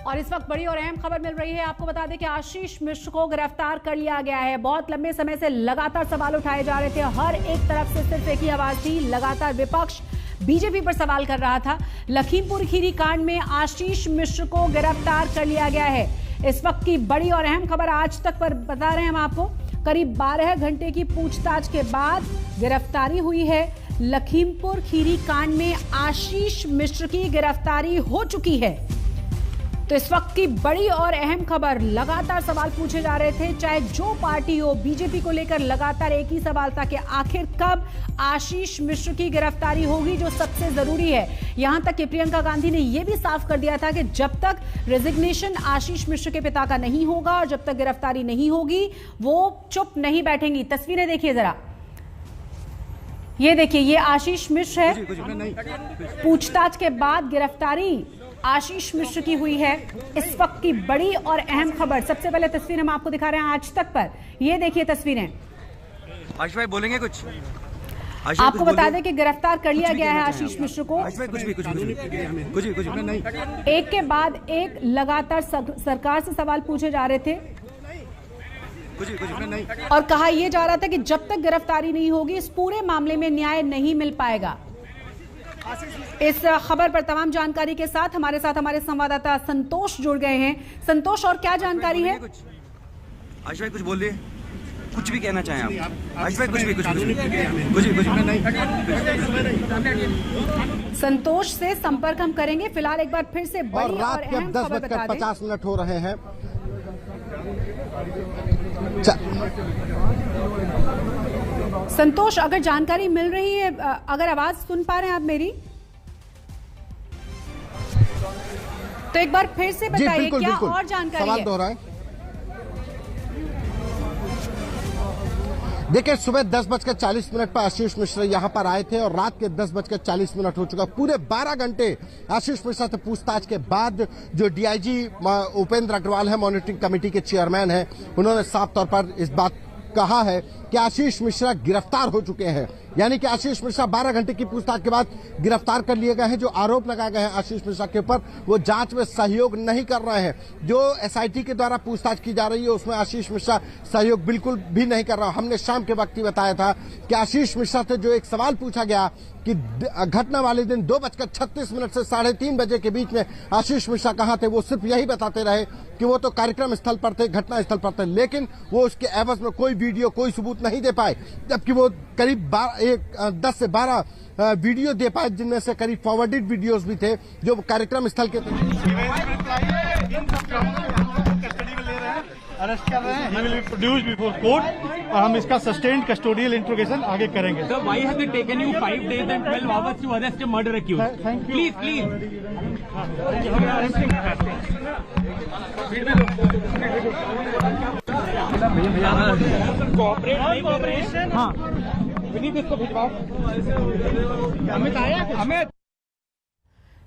और इस वक्त बड़ी और अहम खबर मिल रही है। आपको बता दें कि आशीष मिश्र को गिरफ्तार कर लिया गया है। बहुत लंबे समय से लगातार सवाल उठाए जा रहे थे, हर एक तरफ से सिर्फ एक ही आवाज थी, लगातार विपक्ष बीजेपी पर सवाल कर रहा था। लखीमपुर खीरी कांड में आशीष मिश्र को गिरफ्तार कर लिया गया है। इस वक्त की बड़ी और अहम खबर आज तक पर बता रहे हैं हम आपको। करीब 12 घंटे की पूछताछ के बाद गिरफ्तारी हुई है। लखीमपुर खीरी कांड में आशीष मिश्र की गिरफ्तारी हो चुकी है। तो इस वक्त की बड़ी और अहम खबर, लगातार सवाल पूछे जा रहे थे, चाहे जो पार्टी हो, बीजेपी को लेकर लगातार एक ही सवाल था कि आखिर कब आशीष मिश्र की गिरफ्तारी होगी, जो सबसे जरूरी है। यहां तक कि प्रियंका गांधी ने यह भी साफ कर दिया था कि जब तक रेजिग्नेशन आशीष मिश्र के पिता का नहीं होगा और जब तक गिरफ्तारी नहीं होगी, वो चुप नहीं बैठेंगी। तस्वीरें देखिए जरा, ये देखिए, ये आशीष मिश्र है। पूछताछ के बाद गिरफ्तारी आशीष मिश्र की हुई है। इस वक्त की बड़ी और अहम खबर, सबसे पहले तस्वीर हम आपको दिखा रहे हैं आज तक पर। ये देखिए तस्वीरें। आशीष भाई बोलेंगे कुछ? आपको बता दें कि गिरफ्तार कर लिया गया है आशीष मिश्र को। कुछ नहीं। एक के बाद एक लगातार सरकार से सवाल पूछे जा रहे थे और कहा यह जा रहा था कि जब तक गिरफ्तारी नहीं होगी, इस पूरे मामले में न्याय नहीं मिल पाएगा। इस खबर पर तमाम जानकारी के साथ हमारे संवाददाता संतोष जुड़ गए हैं। संतोष, और क्या जानकारी है? आशीष भाई कुछ बोलिए, कुछ भी कहना चाहें आप। आशीष भाई कुछ संतोष से संपर्क हम करेंगे। फिलहाल एक बार फिर से बड़ी और रात के अहम 10:50 हो रहे हैं। संतोष, अगर जानकारी मिल रही है, अगर आवाज सुन पा रहे हैं आप मेरी, तो एक बार फिर से बताइए क्या और जानकारी सवाल है? दोहराएं। देखिए, सुबह 10:40 पर आशीष मिश्र यहां पर आए थे और रात के 10:40 हो चुका। पूरे 12 घंटे आशीष मिश्रा से पूछताछ के बाद जो डीआईजी उपेंद्र अग्रवाल है, मॉनिटरिंग कमेटी के चेयरमैन हैं, उन्होंने साफ तौर पर इस बात कहा है कि आशीष मिश्रा गिरफ्तार हो चुके हैं। यानी कि आशीष मिश्रा 12 घंटे की पूछताछ के बाद गिरफ्तार कर लिए गए हैं। जो आरोप लगाए गए हैं आशीष मिश्रा के ऊपर, वो जांच में सहयोग नहीं कर रहे हैं। जो एसआईटी के द्वारा पूछताछ की जा रही है, उसमें आशीष मिश्रा सहयोग बिल्कुल भी नहीं कर रहा। हमने शाम के वक्त ही बताया था कि आशीष मिश्रा से जो एक सवाल पूछा गया कि घटना वाले दिन 2:36 से 3:30 बजे के बीच में आशीष मिश्रा कहां थे, वो सिर्फ यही बताते रहे कि वो तो कार्यक्रम स्थल पर थे, घटना स्थल पर थे, लेकिन वो उसके एवज में कोई वीडियो, कोई सबूत नहीं दे पाए। जबकि वो करीब 10 से 12 वीडियो दे पाए, जिनमें से करीब फॉरवर्डेड वीडियोस भी थे जो कार्यक्रम स्थल के थे। अरेस्ट कर रहे हैं, he will be produced before court और हम इसका सस्टेन्ड कस्टोडियल इंट्रोगेशन आगे करेंगे। Sir, why has it taken you 5 days and 12 hours to arrest a murder accused? Thank you. Please. Cooperation. हाँ। विनीत इसको भिजवाओ। अमित आया? अमित।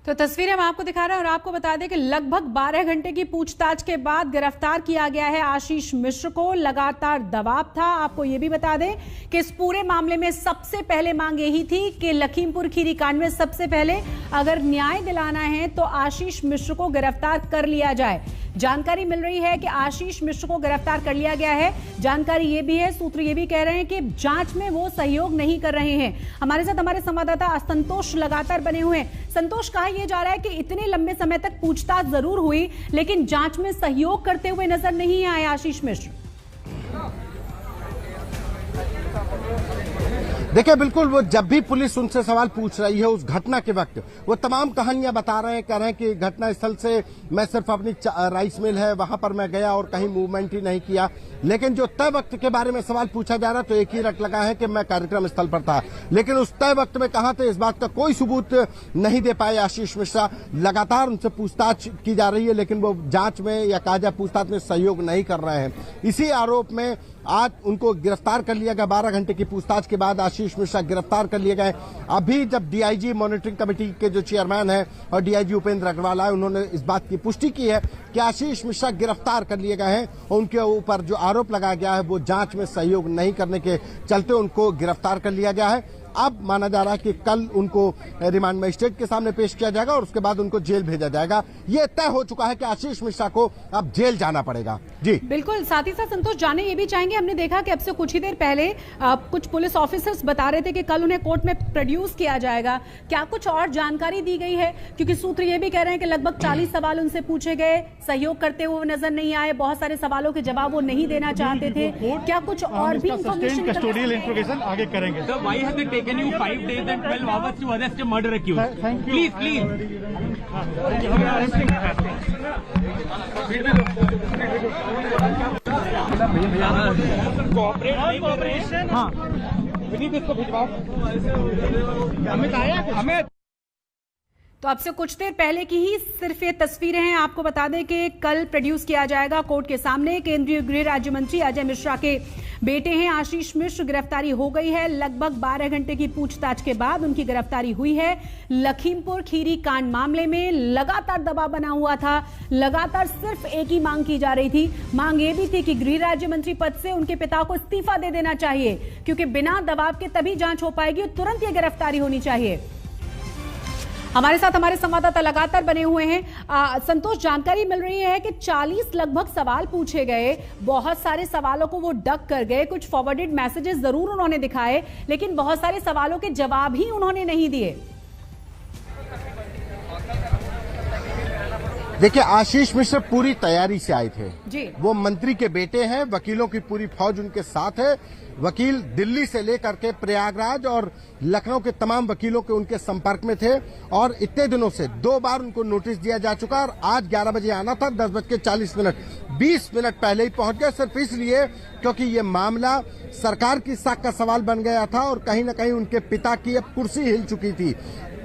तो तस्वीरें हम आपको दिखा रहे हैं और आपको बता दें कि लगभग 12 घंटे की पूछताछ के बाद गिरफ्तार किया गया है आशीष मिश्र को। लगातार दबाव था। आपको यह भी बता दें कि इस पूरे मामले में सबसे पहले मांग यही थी कि लखीमपुर खीरी कांड में सबसे पहले अगर न्याय दिलाना है तो आशीष मिश्र को गिरफ्तार कर लिया जाए। जानकारी मिल रही है कि आशीष मिश्र को गिरफ्तार कर लिया गया है। जानकारी ये भी है, सूत्र ये भी कह रहे हैं कि जांच में वो सहयोग नहीं कर रहे हैं। हमारे साथ हमारे संवाददाता संतोष लगातार बने हुए हैं। संतोष, कहा यह जा रहा है कि इतने लंबे समय तक पूछताछ जरूर हुई, लेकिन जांच में सहयोग करते हुए नजर नहीं आए आशीष मिश्र। देखिए, बिल्कुल वो जब भी पुलिस उनसे सवाल पूछ रही है उस घटना के वक्त, वो तमाम कहानियां बता रहे हैं, कह रहे हैं कि घटना स्थल से मैं सिर्फ अपनी राइस मिल है वहां पर मैं गया और कहीं मूवमेंट ही नहीं किया। लेकिन जो तय वक्त के बारे में सवाल पूछा जा रहा तो एक ही रट लगा है कि मैं कार्यक्रम स्थल पर था, लेकिन उस तय वक्त में कहां थे, इस बात का कोई सबूत नहीं दे पाए आशीष मिश्रा। लगातार उनसे पूछताछ की जा रही है, लेकिन वो जांच में या कहा जाए पूछताछ में सहयोग नहीं कर रहे हैं। इसी आरोप में आज उनको गिरफ्तार कर लिया गया। 12 घंटे की पूछताछ के बाद आशीष मिश्रा गिरफ्तार कर लिए गए। अभी जब डीआईजी मॉनिटरिंग कमेटी के जो चेयरमैन हैं और डीआईजी उपेंद्र अग्रवाल आए, उन्होंने इस बात की पुष्टि की है कि आशीष मिश्रा गिरफ्तार कर लिए गए हैं और उनके ऊपर जो आरोप लगाया गया है वो जांच में सहयोग नहीं करने के चलते उनको गिरफ्तार कर लिया गया है। अब माना जा रहा है कि कल उनको रिमांड मजिस्ट्रेट के सामने पेश किया जाएगा और उसके बाद उनको जेल भेजा जाएगा। ये तय हो चुका है कि आशीष मिश्रा को अब जेल जाना पड़ेगा। जी बिल्कुल, साथ ही साथ संतोष जाने ये भी चाहेंगे, हमने देखा कि अब से कुछ ही देर पहले कुछ पुलिस ऑफिसर्स बता रहे थे कि कल उन्हें कोर्ट में प्रोड्यूस किया जाएगा। क्या कुछ और जानकारी दी गई है? क्योंकि सूत्र ये भी कह रहे हैं कि लगभग 40 सवाल उनसे पूछे गए, सहयोग करते हुए नजर नहीं आए, बहुत सारे सवालों के जवाब वो नहीं देना चाहते थे। क्या कुछ और भी सस्टेन्ड कस्टोडियल इंट्रोगेशन आगे करेंगे? Sir, why has it taken you 5 days and 12 hours to arrest a murder accused? Thank you. Please. Cooperation. हाँ, विनीत इसको भिजवाओ। अमित आया? अमित। तो अब से कुछ देर पहले की ही सिर्फ ये तस्वीरें हैं। आपको बता दें कि कल प्रोड्यूस किया जाएगा कोर्ट के सामने। केंद्रीय गृह राज्य मंत्री अजय मिश्रा के बेटे हैं आशीष मिश्र, गिरफ्तारी हो गई है। लगभग 12 घंटे की पूछताछ के बाद उनकी गिरफ्तारी हुई है। लखीमपुर खीरी कांड मामले में लगातार दबाव बना हुआ था, लगातार सिर्फ एक ही मांग की जा रही थी। मांग ये भी थी कि गृह राज्य मंत्री पद से उनके पिता को इस्तीफा दे देना चाहिए, क्योंकि बिना दबाव के तभी जांच हो पाएगी और तुरंत ये गिरफ्तारी होनी चाहिए। हमारे साथ हमारे संवाददाता लगातार बने हुए हैं। संतोष, जानकारी मिल रही है कि 40 लगभग सवाल पूछे गए, बहुत सारे सवालों को वो डक कर गए, कुछ फॉरवर्डेड मैसेजेस जरूर उन्होंने दिखाए, लेकिन बहुत सारे सवालों के जवाब ही उन्होंने नहीं दिए। देखिए, आशीष मिश्र पूरी तैयारी से आए थे जी। वो मंत्री के बेटे हैं, वकीलों की पूरी फौज उनके साथ है। वकील दिल्ली से लेकर के प्रयागराज और लखनऊ के तमाम वकीलों के उनके संपर्क में थे और इतने दिनों से 2 बार उनको नोटिस दिया जा चुका और आज 11 बजे आना था, 10:40 20 मिनट पहले ही पहुंच गए, सिर्फ इसलिए क्योंकि ये मामला सरकार की साख का सवाल बन गया था और कहीं न कहीं उनके पिता की अब कुर्सी हिल चुकी थी।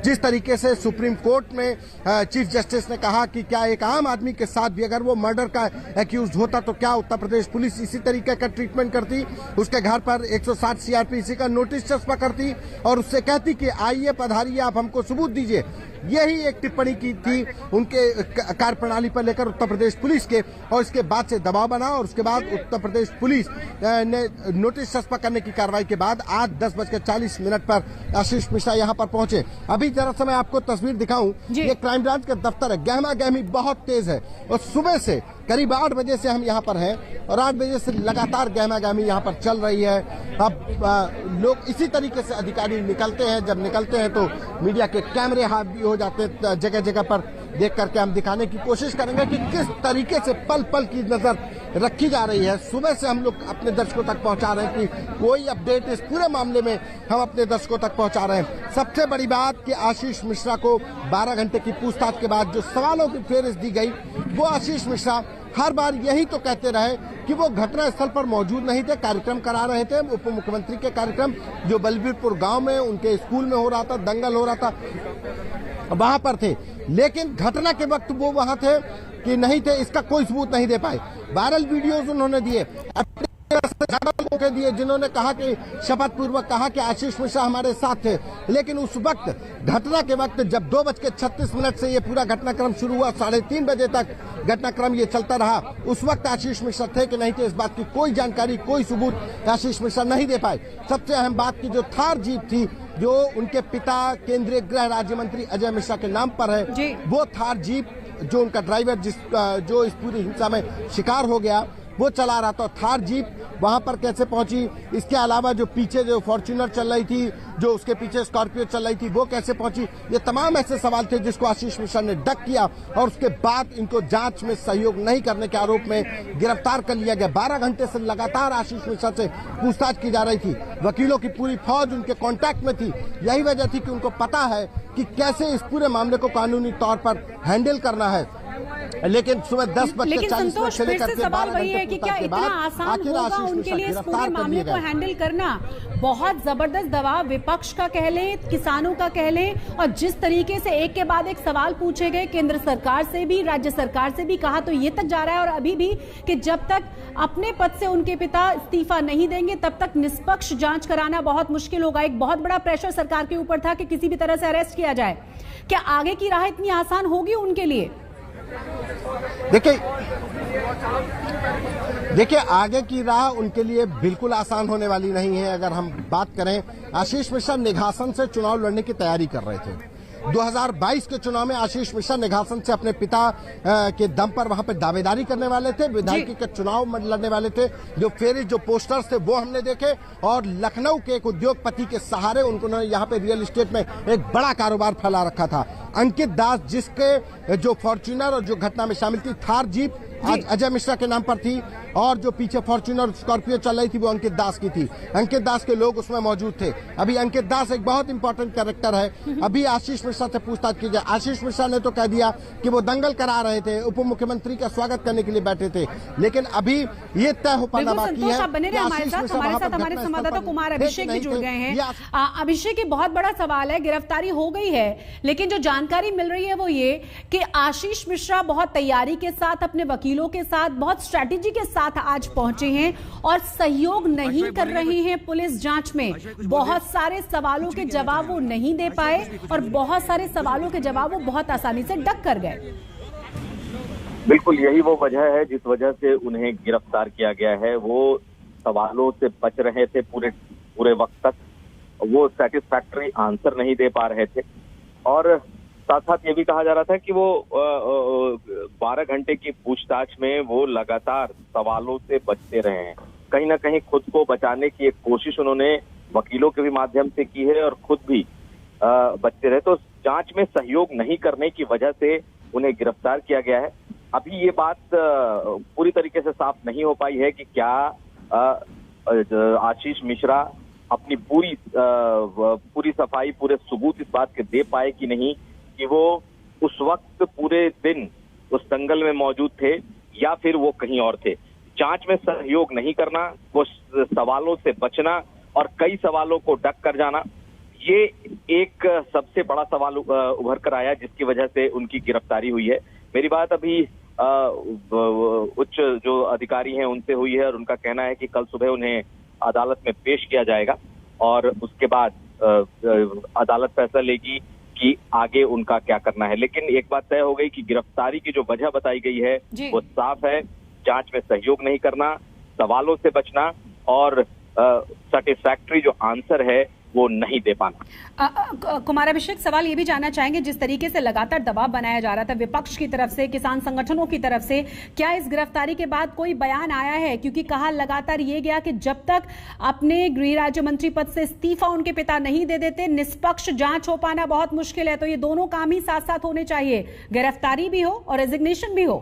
जिस तरीके से सुप्रीम कोर्ट में चीफ जस्टिस ने कहा कि क्या एक आम आदमी के साथ भी अगर वो मर्डर का एक्यूज होता तो क्या उत्तर प्रदेश पुलिस इसी तरीके का ट्रीटमेंट करती, उसके घर पर 160 सीआरपीसी का नोटिस चस्पा करती और उससे कहती कि आइए पधारिए, आप हमको सबूत दीजिए। यही एक टिप्पणी की थी उनके कार्यप्रणाली पर लेकर उत्तर प्रदेश पुलिस के, और इसके बाद से दबाव बना और उसके बाद उत्तर प्रदेश पुलिस ने नोटिस चस्पा करने की कार्रवाई के बाद आज 10:40 पर आशीष मिश्रा यहाँ पर पहुंचे। अभी जरा समय आपको तस्वीर दिखाऊं, ये क्राइम ब्रांच का दफ्तर है। गहमा गहमी बहुत तेज है और सुबह से करीब 8 बजे से हम यहाँ पर हैं और 8 बजे से लगातार गहमा गहमी यहाँ पर चल रही है। अब लोग इसी तरीके से अधिकारी निकलते हैं, जब निकलते हैं तो मीडिया के कैमरे हावी हो जाते हैं। जगह जगह पर देख करके हम दिखाने की कोशिश करेंगे कि किस तरीके से पल पल की नजर रखी जा रही है। सुबह से हम लोग अपने दर्शकों तक पहुंचा रहे हैं कि कोई अपडेट इस पूरे मामले में हम अपने दर्शकों तक पहुंचा रहे हैं। सबसे बड़ी बात कि आशीष मिश्रा को 12 घंटे की पूछताछ के बाद जो सवालों की फेहरिस्त दी गई, वो आशीष मिश्रा हर बार यही तो कहते रहे कि वो घटना स्थल पर मौजूद नहीं थे, कार्यक्रम करा रहे थे, उप मुख्यमंत्री के कार्यक्रम जो बलबीरपुर गांव में उनके स्कूल में हो रहा था, दंगल हो रहा था, वहां पर थे। लेकिन घटना के वक्त वो वहां थे कि नहीं थे, इसका कोई सबूत नहीं दे पाए। वायरल वीडियोस उन्होंने दिए, लोगों के दिए जिन्होंने कहा कि शपथ पूर्वक कहा कि आशीष मिश्रा हमारे साथ थे। लेकिन उस वक्त घटना के वक्त जब 2:36 से ये पूरा घटनाक्रम शुरू हुआ, 3:30 बजे तक घटनाक्रम ये चलता रहा, उस वक्त आशीष मिश्रा थे कि नहीं थे, इस बात की कोई जानकारी, कोई सबूत आशीष मिश्रा नहीं दे पाए। सबसे अहम बात की जो थार जीप थी जो उनके पिता केंद्रीय गृह राज्य मंत्री अजय मिश्रा के नाम पर है, वो थार जीप जो उनका ड्राइवर जो इस पूरी हिंसा में शिकार हो गया वो चला रहा था, थार जीप वहां पर कैसे पहुंची, इसके अलावा जो पीछे जो फॉर्च्यूनर चल रही थी, जो उसके पीछे स्कॉर्पियो चल रही थी, वो कैसे पहुंची, ये तमाम ऐसे सवाल थे जिसको आशीष मिश्रा ने डक किया और उसके बाद इनको जांच में सहयोग नहीं करने के आरोप में गिरफ्तार कर लिया गया। 12 घंटे से लगातार आशीष मिश्रा से पूछताछ की जा रही थी, वकीलों की पूरी फौज उनके कांटेक्ट में थी। यही वजह थी कि उनको पता है कि कैसे इस पूरे मामले को कानूनी तौर पर हैंडल करना है। लेकिन सुबह 10:40 से लेकर के सवाल वही है कि क्या इतना आसान होगा उनके लिए इस पूरे मामले को हैंडल करना? बहुत जबरदस्त दबाव विपक्ष का कह लें, किसानों का कह लें, और जिस तरीके से एक के बाद एक सवाल पूछे गए केंद्र सरकार से भी, राज्य सरकार से भी, कहा तो ये तक जा रहा है और अभी भी कि जब तक अपने पद से उनके पिता इस्तीफा नहीं देंगे तब तक निष्पक्ष जांच कराना बहुत मुश्किल होगा। एक बहुत बड़ा प्रेशर सरकार के ऊपर था कि किसी भी तरह से अरेस्ट किया जाए। क्या आगे की राह इतनी आसान होगी उनके लिए? देखिए आगे की राह उनके लिए बिल्कुल आसान होने वाली नहीं है। अगर हम बात करें, आशीष मिश्रा निघासन से चुनाव लड़ने की तैयारी कर रहे थे। 2022 के चुनाव में आशीष मिश्रा निघासन से अपने पिता के दम पर वहां पे दावेदारी करने वाले थे, विधायकी के चुनाव लड़ने वाले थे। जो फेरी जो पोस्टर्स थे वो हमने देखे, और लखनऊ के एक उद्योगपति के सहारे उन्होंने यहाँ पे रियल एस्टेट में एक बड़ा कारोबार फैला रखा था। अंकित दास, जिसके जो फॉर्च्यूनर और जो घटना में शामिल थी थार जीप आज अजय मिश्रा के नाम पर थी, और जो पीछे फॉर्च्यूनर स्कॉर्पियो चल रही थी वो अंकित दास की थी। अंकित दास के लोग उसमें मौजूद थे। अभी अंकित दास एक बहुत इंपॉर्टेंट कैरेक्टर है। अभी आशीष मिश्रा से पूछताछ की जाए। आशीष मिश्रा ने तो कह दिया कि वो दंगल करा रहे थे, उप मुख्यमंत्री का स्वागत करने के लिए बैठे थे, लेकिन अभी ये तय हो पाना बाकी है। हमारे साथ हमारे संवाददाता कुमार अभिषेक भी जुड़ गए हैं। अभिषेक, बहुत बड़ा सवाल है, गिरफ्तारी हो गई है, लेकिन जो जानकारी मिल रही है वो ये कि आशीष मिश्रा बहुत तैयारी के साथ, अपने वकीलों के साथ, बहुत स्ट्रैटेजी के साथ आज पहुंचे हैं और सहयोग नहीं कर रहे हैं पुलिस जांच में। बहुत सारे सवालों के जवाब वो नहीं दे पाए और बहुत सारे सवालों के जवाब वो बहुत आसानी से डक कर गए। बिल्कुल यही वो वजह है जिस वजह से उन्हें गिरफ्तार किया गया है। वो सवालों से बच रहे थे पूरे वक्त तक, वो सेटिस्फैक्टरी आंसर नहीं दे पा रहे थे, और साथ साथ ये भी कहा जा रहा था कि वो 12 घंटे की पूछताछ में वो लगातार सवालों से बचते रहे हैं। कहीं ना कहीं खुद को बचाने की एक कोशिश उन्होंने वकीलों के भी माध्यम से की है और खुद भी बचते रहे। तो जांच में सहयोग नहीं करने की वजह से उन्हें गिरफ्तार किया गया है। अभी ये बात पूरी तरीके से साफ नहीं हो पाई है कि क्या आशीष मिश्रा अपनी पूरी सफाई, पूरे सबूत इस बात के दे पाए कि नहीं कि वो उस वक्त पूरे दिन उस दंगल में मौजूद थे या फिर वो कहीं और थे। जांच में सहयोग नहीं करना, वो सवालों से बचना और कई सवालों को डक कर जाना, ये एक सबसे बड़ा सवाल उभर कर आया जिसकी वजह से उनकी गिरफ्तारी हुई है। मेरी बात अभी उच्च जो अधिकारी हैं उनसे हुई है और उनका कहना है कि कल सुबह उन्हें अदालत में पेश किया जाएगा और उसके बाद अदालत फैसला लेगी कि आगे उनका क्या करना है। लेकिन एक बात तय हो गई कि गिरफ्तारी की जो वजह बताई गई है वो साफ है, जांच में सहयोग नहीं करना, सवालों से बचना और सैटिस्फैक्टरी जो आंसर है वो नहीं दे पाना। कुमार अभिषेक, सवाल ये भी जानना चाहेंगे, जिस तरीके से लगातार दबाव बनाया जा रहा था विपक्ष की तरफ से, किसान संगठनों की तरफ से, क्या इस गिरफ्तारी के बाद कोई बयान आया है? क्योंकि कहा लगातार ये गया कि जब तक अपने गृह राज्य मंत्री पद से इस्तीफा उनके पिता नहीं दे देते, निष्पक्ष जांच हो पाना बहुत मुश्किल है। तो ये दोनों काम ही साथ साथ होने चाहिए, गिरफ्तारी भी हो और रेजिग्नेशन भी हो।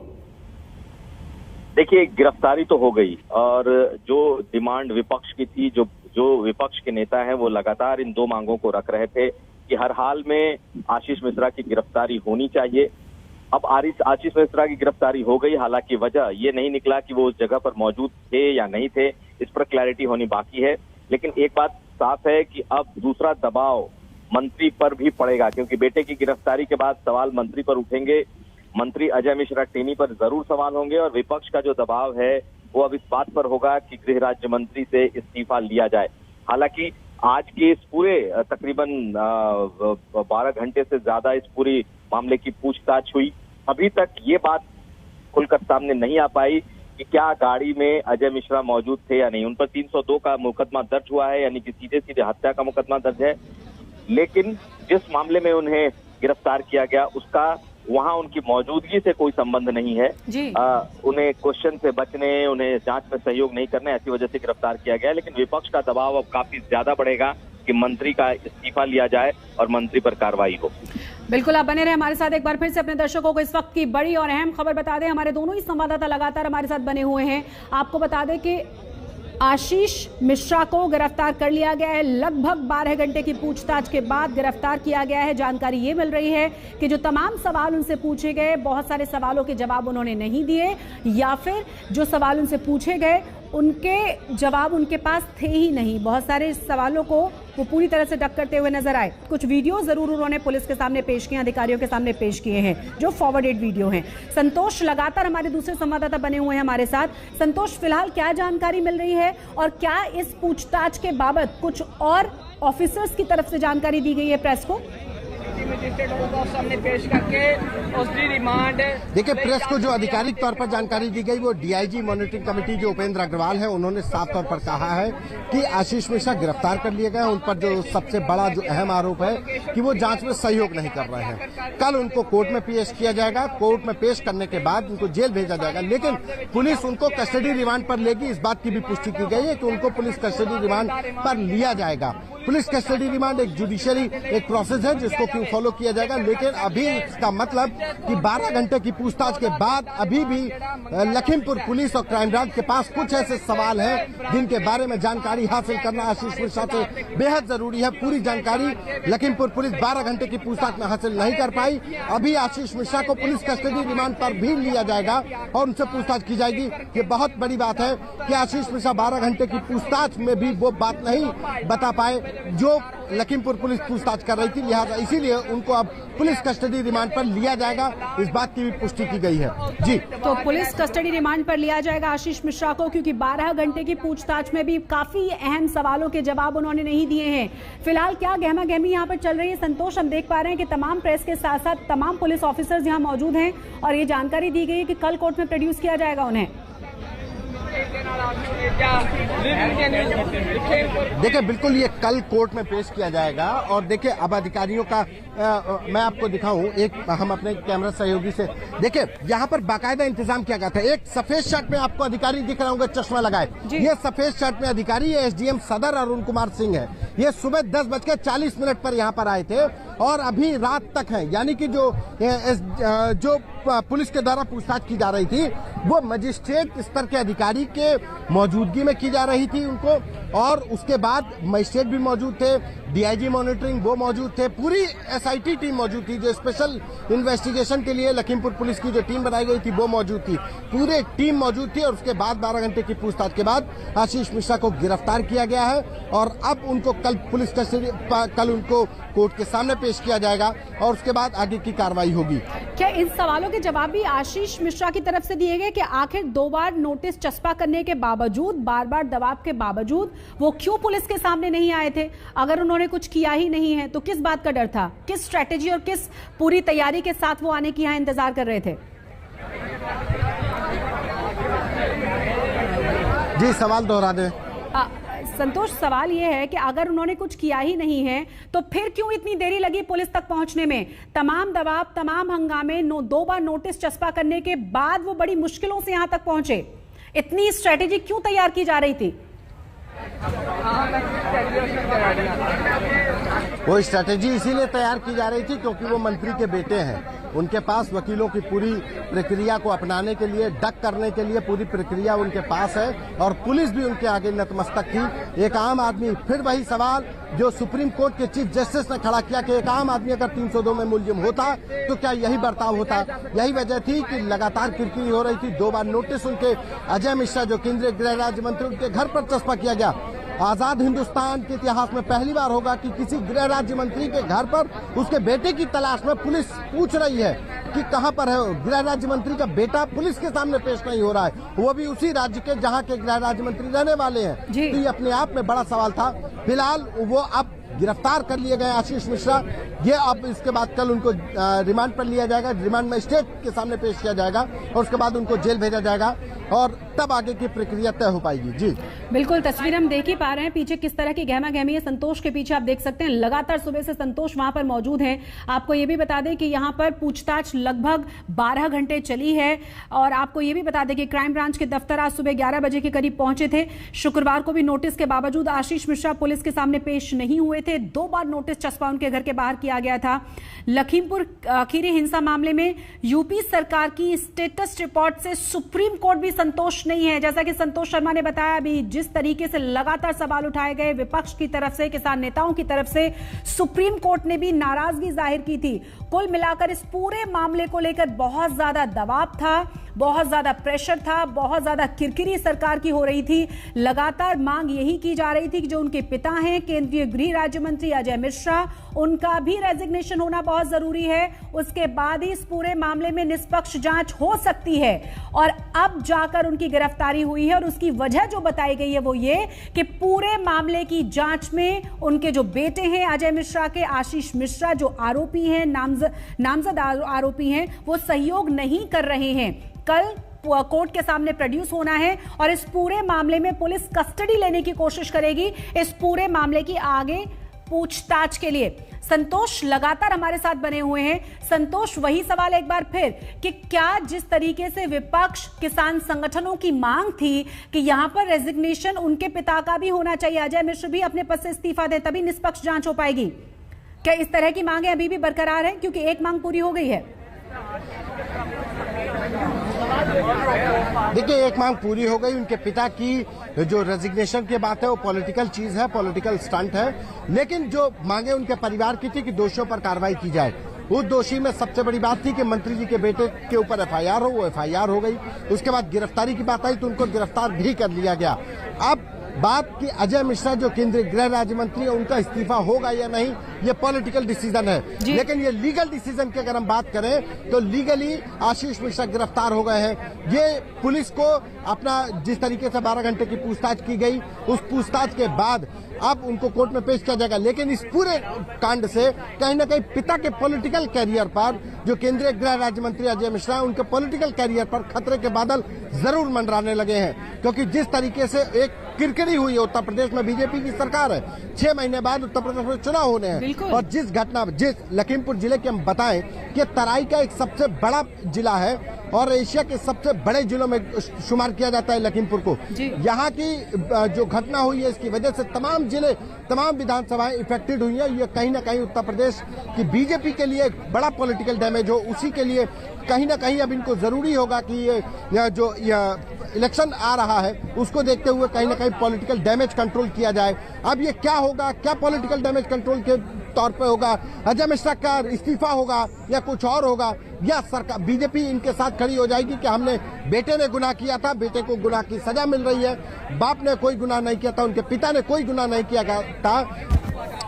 देखिए, गिरफ्तारी तो हो गई और जो डिमांड विपक्ष की थी, जो विपक्ष के नेता हैं वो लगातार इन दो मांगों को रख रहे थे कि हर हाल में आशीष मिश्रा की गिरफ्तारी होनी चाहिए। अब आशीष मिश्रा की गिरफ्तारी हो गई, हालांकि वजह ये नहीं निकला कि वो उस जगह पर मौजूद थे या नहीं थे, इस पर क्लैरिटी होनी बाकी है। लेकिन एक बात साफ है कि अब दूसरा दबाव मंत्री पर भी पड़ेगा, क्योंकि बेटे की गिरफ्तारी के बाद सवाल मंत्री पर उठेंगे। मंत्री अजय मिश्रा टेनी पर जरूर सवाल होंगे और विपक्ष का जो दबाव है वो अब इस बात पर होगा कि गृह राज्य मंत्री से इस्तीफा लिया जाए। हालांकि आज के इस पूरे तकरीबन 12 घंटे से ज्यादा इस पूरी मामले की पूछताछ हुई, अभी तक ये बात खुलकर सामने नहीं आ पाई कि क्या गाड़ी में अजय मिश्रा मौजूद थे या नहीं। उन पर 302 का मुकदमा दर्ज हुआ है, यानी कि सीधे सीधे हत्या का मुकदमा दर्ज है, लेकिन जिस मामले में उन्हें गिरफ्तार किया गया उसका वहां उनकी मौजूदगी से कोई संबंध नहीं है। उन्हें क्वेश्चन से बचने, उन्हें जांच में सहयोग नहीं करने, ऐसी वजह से गिरफ्तार किया गया। लेकिन विपक्ष का दबाव अब काफी ज्यादा बढ़ेगा कि मंत्री का इस्तीफा लिया जाए और मंत्री पर कार्रवाई हो। बिल्कुल, आप बने रहे हमारे साथ। एक बार फिर से अपने दर्शकों को इस वक्त की बड़ी और अहम खबर बता दें। हमारे दोनों ही संवाददाता लगातार हमारे साथ बने हुए हैं। आपको बता दें कि आशीष मिश्रा को गिरफ्तार कर लिया गया है। लगभग 12 घंटे की पूछताछ के बाद गिरफ्तार किया गया है। जानकारी ये मिल रही है कि जो तमाम सवाल उनसे पूछे गए, बहुत सारे सवालों के जवाब उन्होंने नहीं दिए, या फिर जो सवाल उनसे पूछे गए उनके जवाब उनके पास थे ही नहीं। बहुत सारे सवालों को वो पूरी तरह से डक करते हुए नजर आए। कुछ वीडियो जरूर उन्होंने पुलिस के सामने पेश किए, अधिकारियों के सामने पेश किए हैं, जो फॉरवर्डेड वीडियो हैं। संतोष लगातार हमारे दूसरे संवाददाता बने हुए हैं हमारे साथ। संतोष, फिलहाल क्या जानकारी मिल रही है और क्या इस पूछताछ के बाबत कुछ और ऑफिसर्स की तरफ से जानकारी दी गई है प्रेस को? मजिस्ट्रेट को सामने पेश करके उसकी रिमांड। देखिए, प्रेस को जो आधिकारिक तौर पर जानकारी दी गई वो डीआईजी मॉनिटरिंग कमेटी जो उपेंद्र अग्रवाल है, उन्होंने साफ तौर पर कहा है कि आशीष मिश्रा गिरफ्तार कर लिए गए। उन पर जो सबसे बड़ा जो अहम आरोप है कि वो जांच में सहयोग नहीं कर रहे हैं। कल उनको कोर्ट में पेश किया जाएगा। कोर्ट में पेश करने के बाद उनको जेल भेजा जाएगा, लेकिन पुलिस उनको कस्टडी रिमांड पर लेगी। इस बात की भी पुष्टि की गई है कि उनको पुलिस कस्टडी रिमांड पर लिया जाएगा। पुलिस कस्टडी रिमांड एक जुडिशियरी एक प्रोसेस है जिसको क्यों फॉलो किया जाएगा, लेकिन अभी इसका मतलब कि 12 घंटे की पूछताछ के बाद अभी भी लखीमपुर पुलिस और क्राइम ब्रांच के पास कुछ ऐसे सवाल हैं जिनके बारे में जानकारी हासिल करना आशीष मिश्रा से बेहद जरूरी है। पूरी जानकारी लखीमपुर पुलिस 12 घंटे की पूछताछ में हासिल नहीं कर पाई। अभी आशीष मिश्रा को पुलिस कस्टडी रिमांड पर भी लिया जाएगा और उनसे पूछताछ की जाएगी। ये बहुत बड़ी बात है कि आशीष मिश्रा 12 घंटे की पूछताछ में भी वो बात नहीं बता पाए जो लखीमपुर पुलिस पूछताछ कर रही थी, लिहाजा इसीलिए उनको अब पुलिस कस्टडी रिमांड पर लिया जाएगा। इस बात की भी पुष्टि की गई है। जी, तो पुलिस कस्टडी रिमांड पर लिया जाएगा आशीष मिश्रा को, क्योंकि 12 घंटे की पूछताछ में भी काफी अहम सवालों के जवाब उन्होंने नहीं दिए हैं। फिलहाल क्या गहमा गहमी यहाँ पर चल रही है संतोष? हम देख पा रहे हैं कि तमाम प्रेस के साथ साथ तमाम पुलिस ऑफिसर्स यहाँ मौजूद हैं और ये जानकारी दी गई है कि कल कोर्ट में प्रोड्यूस किया जाएगा उन्हें। देखिए, बिल्कुल ये कल कोर्ट में पेश किया जाएगा। और देखिए, अब अधिकारियों का मैं आपको दिखाऊं, एक हम अपने कैमरा सहयोगी से देखिए, यहाँ पर बाकायदा इंतजाम किया गया था। एक सफेद शर्ट में आपको अधिकारी दिख रहे होंगे, चश्मा लगाए। ये सफेद शर्ट में अधिकारी है एसडीएम सदर अरुण कुमार सिंह है। ये सुबह 10:40 पर यहाँ पर आए थे और अभी रात तक है, यानी कि जो पुलिस के द्वारा पूछताछ की जा रही थी वो मजिस्ट्रेट स्तर के अधिकारी के मौजूदगी में की जा रही थी उनको, और उसके बाद मजिस्ट्रेट भी मौजूद थे, डीआईजी मॉनिटरिंग वो मौजूद थे, पूरी एसआईटी टीम मौजूद थी, जो स्पेशल इन्वेस्टिगेशन के लिए लखीमपुर पुलिस की जो टीम बनाई गई थी वो मौजूद थी, पूरी टीम मौजूद थी। और उसके बाद 12 घंटे की पूछताछ के बाद आशीष मिश्रा को गिरफ्तार किया गया है और अब उनको कल पुलिस कस्टडी कल उनको कोर्ट के सामने पेश किया जाएगा और उसके बाद आगे की कार्रवाई होगी। क्या इन सवालों के जवाब भी आशीष मिश्रा की तरफ से दिए गए कि आखिर 2 बार नोटिस चस्पा करने के बावजूद, बार-बार दबाव के बावजूद वो क्यों पुलिस के सामने नहीं आए थे? अगर उन्होंने कुछ किया ही नहीं है तो किस बात का डर था? किस स्ट्रैटेजी और किस पूरी तैयारी के साथ वो आने की यहाँ इंतजार कर रहे थे? जी, सवाल दोहरा दें। संतोष, सवाल ये है कि अगर उन्होंने कुछ किया ही नहीं है तो फिर क्यों इतनी देरी लगी पुलिस तक पहुंचने में? तमाम दबाव, तमाम हंगामे, 2 बार नोटिस चस्पा करने के बाद वो बड़ी मुश्किलों से यहां तक पहुंचे। इतनी स्ट्रेटेजी क्यों तैयार की जा रही थी? वो स्ट्रैटेजी इसीलिए तैयार की जा रही थी क्योंकि वो मंत्री के बेटे हैं। उनके पास वकीलों की पूरी प्रक्रिया को अपनाने के लिए, डक करने के लिए पूरी प्रक्रिया उनके पास है और पुलिस भी उनके आगे नतमस्तक थी। एक आम आदमी, फिर वही सवाल जो सुप्रीम कोर्ट के चीफ जस्टिस ने खड़ा किया कि एक आम आदमी अगर 302 में मुलजिम होता तो क्या यही बर्ताव होता? यही वजह थी कि लगातार किरकिरी हो रही थी। 2 बार नोटिस उनके अजय मिश्रा जो केंद्रीय गृह राज्य मंत्री, उनके घर पर चस्पा किया गया। आजाद हिंदुस्तान के इतिहास में पहली बार होगा कि किसी गृह राज्य मंत्री के घर पर उसके बेटे की तलाश में पुलिस पूछ रही है कि कहां पर है। गृह राज्य मंत्री का बेटा पुलिस के सामने पेश नहीं हो रहा है, वो भी उसी राज्य के जहां के गृह राज्य मंत्री रहने वाले हैं। तो ये अपने आप में बड़ा सवाल था। फिलहाल वो अब गिरफ्तार कर लिए गए आशीष मिश्रा। ये अब इसके बाद कल उनको रिमांड पर लिया जाएगा, रिमांड मजिस्ट्रेट के सामने पेश किया जाएगा और उसके बाद उनको जेल भेजा जाएगा और तब आगे की प्रक्रिया तय हो पाएगी। जी बिल्कुल, तस्वीर हम देख ही पा रहे हैं पीछे किस तरह की गहमा गहमी है। संतोष के पीछे आप देख सकते हैं लगातार सुबह से संतोष वहां पर मौजूद हैं। आपको ये भी बता दें कि यहाँ पर पूछताछ लगभग 12 घंटे चली है और आपको ये भी बता दें कि क्राइम ब्रांच के दफ्तर आज सुबह 11 बजे के करीब पहुंचे थे। शुक्रवार को भी नोटिस के बावजूद आशीष मिश्रा पुलिस के सामने पेश नहीं हुए थे। 2 बार नोटिस चस्पा उनके घर के बाहर किया गया था। लखीमपुर खीरी हिंसा मामले में यूपी सरकार की स्टेटस रिपोर्ट से सुप्रीम कोर्ट भी संतोष नहीं है। जैसा कि संतोष शर्मा ने बताया, अभी जिस तरीके से लगातार सवाल उठाए गए विपक्ष की तरफ से, किसान नेताओं की तरफ से, सुप्रीम कोर्ट ने भी नाराजगी जाहिर की थी। कुल मिलाकर इस पूरे मामले को लेकर बहुत ज्यादा दबाव था, बहुत ज्यादा प्रेशर था, बहुत ज्यादा किरकिरी सरकार की हो रही थी। लगातार मांग यही की जा रही थी कि जो उनके पिता हैं केंद्रीय गृह राज्य मंत्री अजय मिश्रा, उनका भी रेजिग्नेशन होना बहुत जरूरी है। उसके बाद ही इस पूरे मामले में निष्पक्ष जांच हो सकती है। और अब जाकर उनकी गिरफ्तारी हुई है और उसकी वजह जो बताई गई है वो ये कि पूरे मामले की जांच में उनके जो बेटे हैं अजय मिश्रा के, आशीष मिश्रा, जो आरोपी हैं, नामजद आरोपी हैं, वो सहयोग नहीं कर रहे हैं। कल कोर्ट के सामने प्रोड्यूस होना है और इस पूरे मामले में पुलिस कस्टडी लेने की कोशिश करेगी इस पूरे मामले की आगे पूछताछ के लिए। संतोष लगातार हमारे साथ बने हुए हैं। संतोष, वही सवाल एक बार फिर कि क्या जिस तरीके से विपक्ष, किसान संगठनों की मांग थी कि यहां पर रेजिग्नेशन उनके पिता का भी होना चाहिए, अजय मिश्र भी अपने पद से इस्तीफा दें तभी निष्पक्ष जांच हो पाएगी, क्या इस तरह की मांगें अभी भी बरकरार हैं? क्योंकि एक मांग पूरी हो गई है। देखिए, एक मांग पूरी हो गई। उनके पिता की जो रेजिग्नेशन की बात है वो पॉलिटिकल चीज है, पॉलिटिकल स्टंट है। लेकिन जो मांगे उनके परिवार की थी कि दोषियों पर कार्रवाई की जाए, उस दोषी में सबसे बड़ी बात थी कि मंत्री जी के बेटे के ऊपर एफआईआर हो, वो एफआईआर हो गई। उसके बाद गिरफ्तारी की बात आई तो उनको गिरफ्तार भी कर लिया गया। अब बात कि अजय मिश्रा जो केंद्रीय गृह राज्य मंत्री है उनका इस्तीफा होगा या नहीं, ये पॉलिटिकल डिसीजन है। लेकिन ये लीगल डिसीजन की अगर हम बात करें तो लीगली आशीष मिश्रा गिरफ्तार हो गए हैं। ये पुलिस को अपना जिस तरीके से 12 घंटे की पूछताछ की गई, उस पूछताछ के बाद अब उनको कोर्ट में पेश किया जाएगा। लेकिन इस पूरे कांड से कहीं ना कहीं पिता के पॉलिटिकल कैरियर पर, जो केंद्रीय गृह राज्य मंत्री अजय मिश्रा, उनके पॉलिटिकल कैरियर पर खतरे के बादल जरूर मंडराने लगे हैं। क्योंकि जिस तरीके से एक किरकिरी हुई है, उत्तर प्रदेश में बीजेपी की सरकार है, 6 महीने बाद उत्तर प्रदेश में चुनाव होने हैं, और जिस लखीमपुर जिले के हम बताएं कि तराई का एक सबसे बड़ा जिला है और एशिया के सबसे बड़े जिलों में शुमार किया जाता है लखीमपुर को। यहाँ की जो घटना हुई है इसकी वजह से तमाम जिले, तमाम विधानसभाएं इफेक्टेड हुई है। ये कहीं ना कहीं उत्तर प्रदेश की बीजेपी के लिए एक बड़ा पॉलिटिकल डैमेज हो, उसी के लिए कहीं ना कहीं अब इनको जरूरी होगा कि ये जो इलेक्शन आ रहा है उसको देखते हुए कहीं ना कहीं पॉलिटिकल डैमेज कंट्रोल किया जाए। अब ये क्या होगा, क्या पॉलिटिकल डैमेज कंट्रोल के तौर पे होगा, अजय मिश्रा का इस्तीफा होगा या कुछ और होगा, या सरकार बीजेपी इनके साथ खड़ी हो जाएगी कि हमने बेटे ने गुनाह किया था, बेटे को गुनाह की सजा मिल रही है, बाप ने कोई गुनाह नहीं किया था, उनके पिता ने कोई गुनाह नहीं किया था,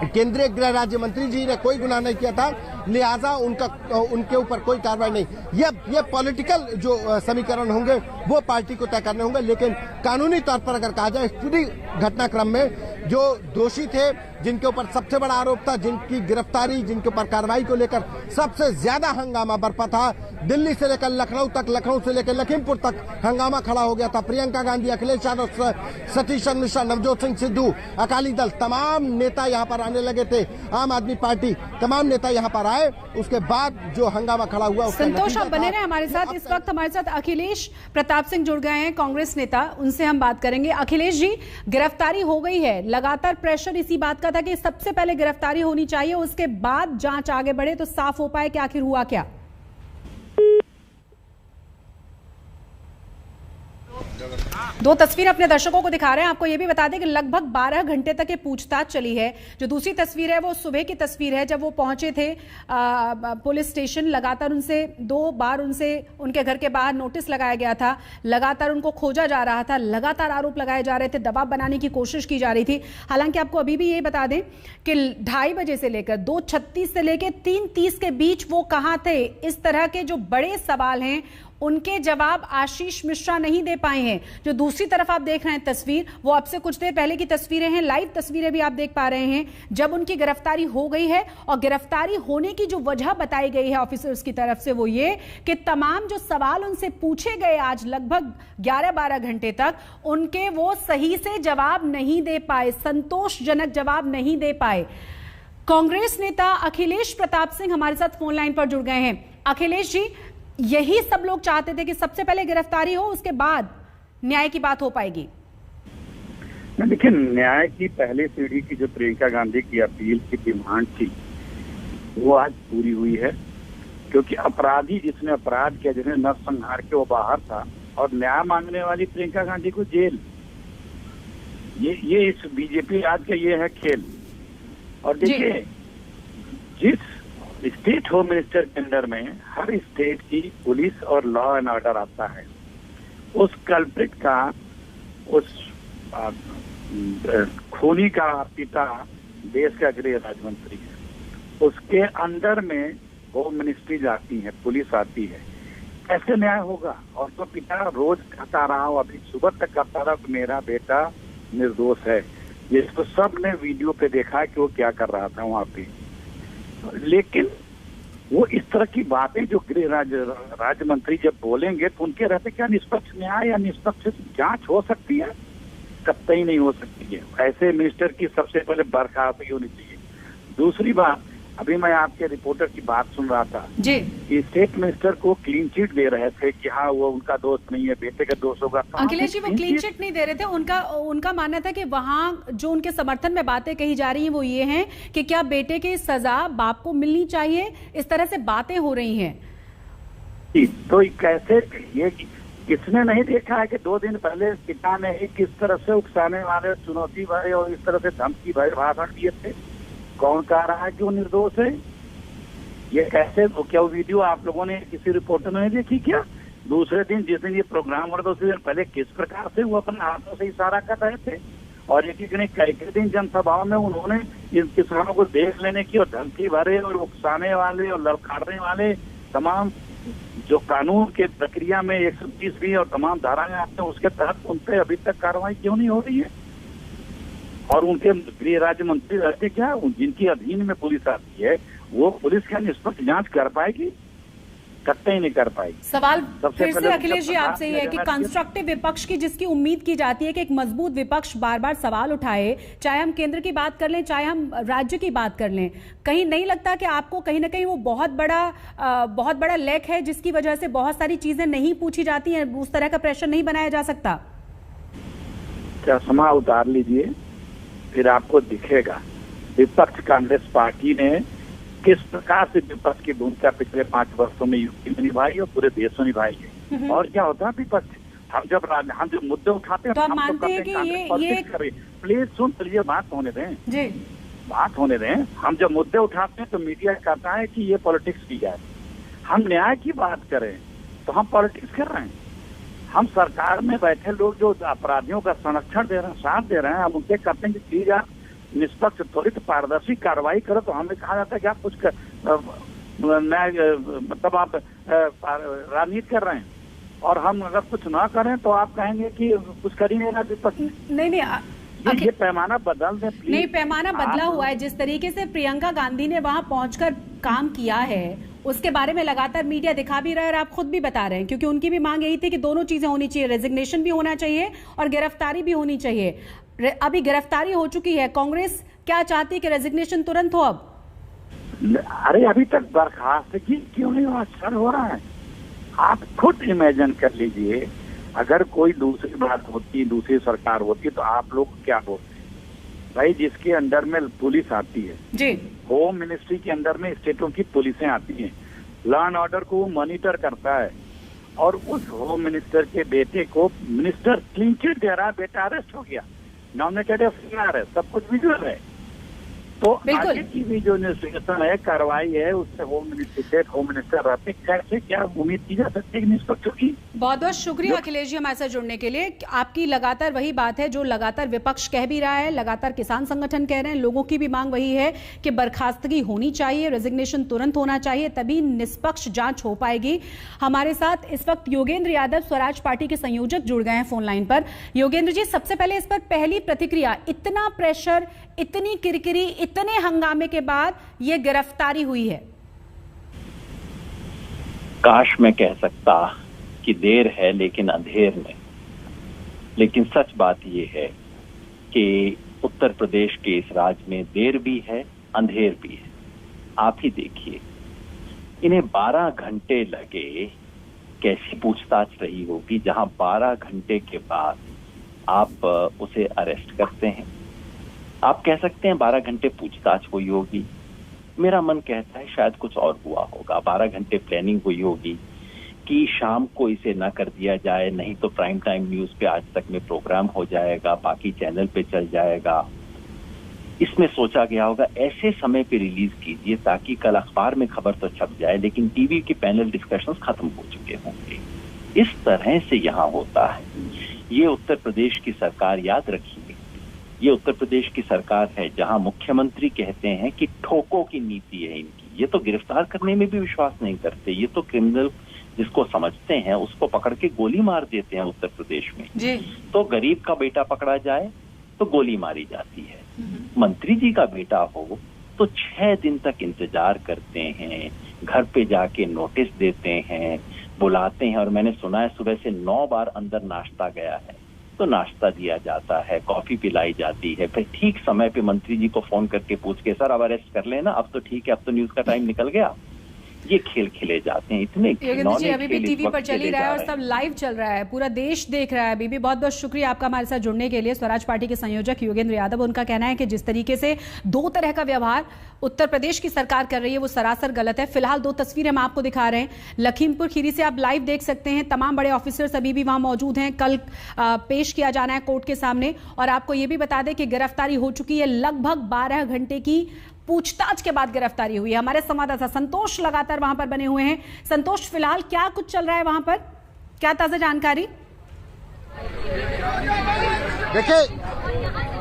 केंद्रीय गृह राज्य मंत्री जी ने कोई गुनाह नहीं किया था, लिहाजा उनके ऊपर कोई कार्रवाई नहीं। ये पॉलिटिकल जो समीकरण होंगे वो पार्टी को तय करने होंगे। लेकिन कानूनी तौर पर अगर कहा जाए इस पूरी घटनाक्रम में जो दोषी थे, जिनके ऊपर सबसे बड़ा आरोप था, जिनकी गिरफ्तारी, जिनके ऊपर कार्रवाई को लेकर सबसे ज्यादा हंगामा बरपा था, दिल्ली से लेकर लखनऊ तक, लखनऊ से लेकर लखीमपुर तक हंगामा खड़ा हो गया था। प्रियंका गांधी, अखिलेश यादव, सतीश मिश्रा, नवजोत सिंह सिद्धू, अकाली दल, तमाम नेता यहाँ पर आने लगे थे, आम आदमी पार्टी, तमाम नेता यहाँ पर आए। उसके बाद जो हंगामा खड़ा हुआ, संतोष आप बने रहे हमारे साथ। इस वक्त हमारे साथ अखिलेश प्रताप सिंह जुड़ गए हैं, कांग्रेस नेता, उनसे हम बात करेंगे। अखिलेश जी, गिरफ्तारी हो गई है, लगातार प्रेशर इसी बात का था कि सबसे पहले गिरफ्तारी होनी चाहिए, उसके बाद जांच आगे बढ़े तो साफ हो पाए कि आखिर हुआ क्या। दो तस्वीर अपने दर्शकों को दिखा रहे हैं। आपको यह भी बता दें कि लगभग 12 घंटे तक ये पूछताछ चली है। जो दूसरी तस्वीर है वो सुबह की तस्वीर है, जब वो पहुंचे थे पुलिस स्टेशन। लगातार उनसे 2 बार उनके घर के बाहर नोटिस लगाया गया था, लगातार उनको खोजा जा रहा था, लगातार आरोप लगाए जा रहे थे, दबाव बनाने की कोशिश की जा रही थी। हालांकि आपको अभी भी यही बता दें कि 2:30 बजे से लेकर 2:36 से लेकर 3:30 के बीच वो कहां थे, इस तरह के जो बड़े सवाल हैं उनके जवाब आशीष मिश्रा नहीं दे पाए हैं। जो दूसरी तरफ आप देख रहे हैं तस्वीर, वो अब से कुछ देर पहले की तस्वीरें हैं, लाइव तस्वीरें भी आप देख पा रहे हैं, जब उनकी गिरफ्तारी हो गई है। और गिरफ्तारी होने की जो वजह बताई गई है ऑफिसर्स की तरफ से वो ये कि तमाम जो सवाल उनसे पूछे गए आज लगभग 11-12 घंटे तक, उनके वो सही से जवाब नहीं दे पाए, संतोषजनक जवाब नहीं दे पाए। कांग्रेस नेता अखिलेश प्रताप सिंह हमारे साथ फोन लाइन पर जुड़ गए हैं। अखिलेश जी, यही सब लोग चाहते थे कि सबसे पहले गिरफ्तारी हो, उसके बाद न्याय की बात हो पाएगी। देखिए, न्याय की पहले सीढ़ी की जो प्रियंका गांधी की अपील की डिमांड थी वो आज पूरी हुई है, क्योंकि अपराधी जिसने अपराध किया, जिसने नरसंहार के, वो बाहर था, और न्याय मांगने वाली प्रियंका गांधी को जेल। ये इस बीजेपी राज का ये है खेल। और देखिए, जिस स्टेट होम मिनिस्टर के अंडर में हर स्टेट की पुलिस और लॉ एंड ऑर्डर आता है। उस कल्प्रिट का, उस खूनी का पिता देश का गृह राज्य मंत्री है, उसके अंदर में होम मिनिस्ट्री जाती है, पुलिस आती है। कैसे न्याय होगा? और तो पिता रोज कहता रहा हूँ, अभी सुबह तक कहता रहा कि मेरा बेटा निर्दोष है। ये तो सबने वीडियो पे देखा है कि वो क्या कर रहा था वहां पे। लेकिन वो इस तरह की बातें जो गृह राज्य मंत्री जब बोलेंगे तो उनके रहते क्या निष्पक्ष न्याय या निष्पक्ष जांच हो सकती है? कतई नहीं हो सकती है। ऐसे मिनिस्टर की सबसे पहले बर्खास्तगी होनी चाहिए। दूसरी बात, अभी मैं आपके रिपोर्टर की बात सुन रहा था जी, कि स्टेट मिनिस्टर को क्लीन चिट दे रहे थे कि हाँ वो उनका दोस्त नहीं है, बेटे का दोस्त होगा। अखिलेश जी, वो क्लीन चिट नहीं दे रहे थे। उनका मानना था कि वहाँ जो उनके समर्थन में बातें कही जा रही हैं वो ये हैं कि क्या बेटे की सजा बाप को मिलनी चाहिए, इस तरह से बातें हो रही हैं। तो कैसे, ये किसने नहीं देखा है कि 2 दिन पहले पिता ने ही किस तरह से उकसाने वाले, चुनौती भरे और इस तरह से धमकी भरे भाषण दिए थे। कौन कह रहा है कि वो निर्दोष है? ये कैसे, क्या वो वीडियो आप लोगों ने, किसी रिपोर्टर ने देखी क्या? दूसरे दिन, जिस दिन ये प्रोग्राम हो रहा था उसी दिन पहले किस प्रकार से वो अपने हाथों से इशारा कर रहे थे। और एक कई दिन जनसभाओं में उन्होंने इन किसानों को देख लेने की और धमकी भरे और उकसाने वाले और ललकारने वाले तमाम जो कानून के प्रक्रिया में 130 और तमाम धाराएं आते हैं, उसके तहत उन पर अभी तक कार्रवाई क्यों नहीं हो रही है? और उनके गृह राज्य मंत्री रहते क्या, जिनकी अधीन में पुलिस आती है, वो पुलिस क्या निष्पक्ष जांच कर पाएगी? कतई नहीं कर पाएगी। सवाल फिर से अखिलेश जी आपसे ये है कि कंस्ट्रक्टिव विपक्ष की जिसकी उम्मीद की जाती है कि एक मजबूत विपक्ष बार बार सवाल उठाए, चाहे हम केंद्र की बात कर लें चाहे हम राज्य की बात कर लें, कहीं नहीं लगता कि आपको कहीं ना कहीं वो बहुत बड़ा लैक है जिसकी वजह से बहुत सारी चीजें नहीं पूछी जाती हैं, उस तरह का प्रेशर नहीं बनाया जा सकता? चश्मा उतार लीजिए, फिर आपको दिखेगा विपक्ष कांग्रेस पार्टी ने किस प्रकार से विपक्ष की भूमिका पिछले 5 वर्षों में यूपी में निभाई और पूरे देश में निभाई है। और क्या होता है विपक्ष, हम जो मुद्दे उठाते हैं तो हम मानते हैं कि ये प्लीज सुन लीजिए, बात होने दें जी, बात होने दें। हम जब मुद्दे उठाते हैं तो मीडिया कहता है कि ये पॉलिटिक्स की जाए। हम न्याय की बात करें तो हम पॉलिटिक्स कर रहे हैं। हम सरकार में बैठे लोग जो अपराधियों का संरक्षण दे रहे हैं, साथ दे रहे हैं, हम उनसे कहते हैं कि प्लीज आप निष्पक्ष त्वरित पारदर्शी कार्रवाई करो, तो हमें कहा जाता है कि आप कुछ मतलब आप राजनीति कर रहे हैं। और हम अगर कुछ ना करें तो आप कहेंगे कि कुछ कर ही नहीं रहा विपक्ष। नहीं ये पैमाना बदल दें प्लीज। नहीं, पैमाना बदला हुआ है। जिस तरीके से प्रियंका गांधी ने वहां पहुंचकर काम किया है उसके बारे में लगातार मीडिया दिखा भी रहा है और आप खुद भी बता रहे हैं, क्योंकि उनकी भी मांग यही थी कि दोनों चीजें होनी चाहिए, रेजिग्नेशन भी होना चाहिए और गिरफ्तारी भी होनी चाहिए। अभी गिरफ्तारी हो चुकी है, कांग्रेस क्या चाहती है कि रेजिग्नेशन तुरंत हो? अब अरे अभी तक बर्खास्तगी क्यों नहीं असर हो रहा है? आप खुद इमेजिन कर लीजिए, अगर कोई दूसरी बात होती, दूसरी सरकार होती तो आप लोग क्या बोलते? भाई जिसके अंडर में पुलिस आती है जी, होम मिनिस्ट्री के अंदर में स्टेटों की पुलिसें आती हैं, लॉ एंड ऑर्डर को वो मॉनिटर करता है, और उस होम मिनिस्टर के बेटे को मिनिस्टर क्लीन चिट दे रहा, बेटा अरेस्ट हो गया, नॉमिनेटेड एफआईआर है, सब कुछ विजुअल है। तो आगे की भी जो इन्वेस्टिगेशन है, कार्रवाई है, उससे होम मिनिस्टर रहते कैसे क्या उम्मीद की जा सकती है निष्पक्ष होगी? बहुत बहुत शुक्रिया अखिलेश जी हमारे साथ जुड़ने के लिए। आपकी लगातार वही बात है जो लगातार विपक्ष कह भी रहा है, लगातार किसान संगठन कह रहे हैं, लोगों की भी मांग वही है कि बर्खास्तगी होनी चाहिए, रेजिग्नेशन तुरंत होना चाहिए, तभी निष्पक्ष जांच हो पाएगी। हमारे साथ इस वक्त योगेंद्र यादव स्वराज पार्टी के संयोजक जुड़ गए हैं फोन लाइन पर। योगेंद्र जी, सबसे पहले इस पर पहली प्रतिक्रिया, इतना प्रेशर, इतनी किरकिरी, इतने हंगामे के बाद ये गिरफ्तारी हुई है। काश मैं कह सकता कि देर है लेकिन अंधेर में, लेकिन सच बात ये है कि उत्तर प्रदेश के इस राज्य में देर भी है, अंधेर भी है। आप ही देखिए, इन्हें 12 घंटे लगे, कैसी पूछताछ रही होगी जहां 12 घंटे के बाद आप उसे अरेस्ट करते हैं। आप कह सकते हैं 12 घंटे पूछताछ हुई होगी, मेरा मन कहता है शायद कुछ और हुआ होगा। 12 घंटे प्लानिंग हुई होगी कि शाम को इसे ना कर दिया जाए, नहीं तो प्राइम टाइम न्यूज पे आज तक में प्रोग्राम हो जाएगा, बाकी चैनल पे चल जाएगा। इसमें सोचा गया होगा ऐसे समय पे रिलीज कीजिए ताकि कल अखबार में खबर तो छप जाए लेकिन टीवी के पैनल डिस्कशंस खत्म हो चुके होंगे। इस तरह से यहाँ होता है। ये उत्तर प्रदेश की सरकार, याद रखिए, ये उत्तर प्रदेश की सरकार है जहां मुख्यमंत्री कहते हैं कि ठोको की नीति है इनकी। ये तो गिरफ्तार करने में भी विश्वास नहीं करते, ये तो क्रिमिनल जिसको समझते हैं उसको पकड़ के गोली मार देते हैं उत्तर प्रदेश में जी। तो गरीब का बेटा पकड़ा जाए तो गोली मारी जाती है, मंत्री जी का बेटा हो तो 6 दिन तक इंतजार करते हैं, घर पे जाके नोटिस देते हैं, बुलाते हैं। और मैंने सुना है सुबह से 9 बार अंदर नाश्ता गया है तो नाश्ता दिया जाता है, कॉफी पिलाई जाती है, फिर ठीक समय पे मंत्री जी को फोन करके पूछ के सर अब अरेस्ट कर लेना, अब तो ठीक है, अब तो न्यूज का टाइम निकल गया। ये खेल खेले जाते हैं, इतने योगेंद्र जी अभी भी टीवी पर चल ही रहा है और सब लाइव चल रहा है, पूरा देश देख रहा है। बीबी बहुत बहुत शुक्रिया आपका हमारे साथ जुड़ने के लिए। स्वराज पार्टी के संयोजक योगेंद्र यादव, उनका कहना है कि जिस तरीके से 2 तरह का व्यवहार उत्तर प्रदेश की सरकार कर रही है वो सरासर गलत है। फिलहाल 2 तस्वीरें हम आपको दिखा रहे हैं, लखीमपुर खीरी से आप लाइव देख सकते हैं, तमाम बड़े ऑफिसर्स अभी भी वहां मौजूद हैं, कल पेश किया जाना है कोर्ट के सामने। और आपको ये भी बता दें कि गिरफ्तारी हो चुकी है, लगभग 12 घंटे की पूछताछ के बाद गिरफ्तारी हुई है। हमारे संवाददाता संतोष लगातार वहां पर बने हुए हैं। संतोष, फिलहाल क्या कुछ चल रहा है वहां पर, क्या ताजा जानकारी?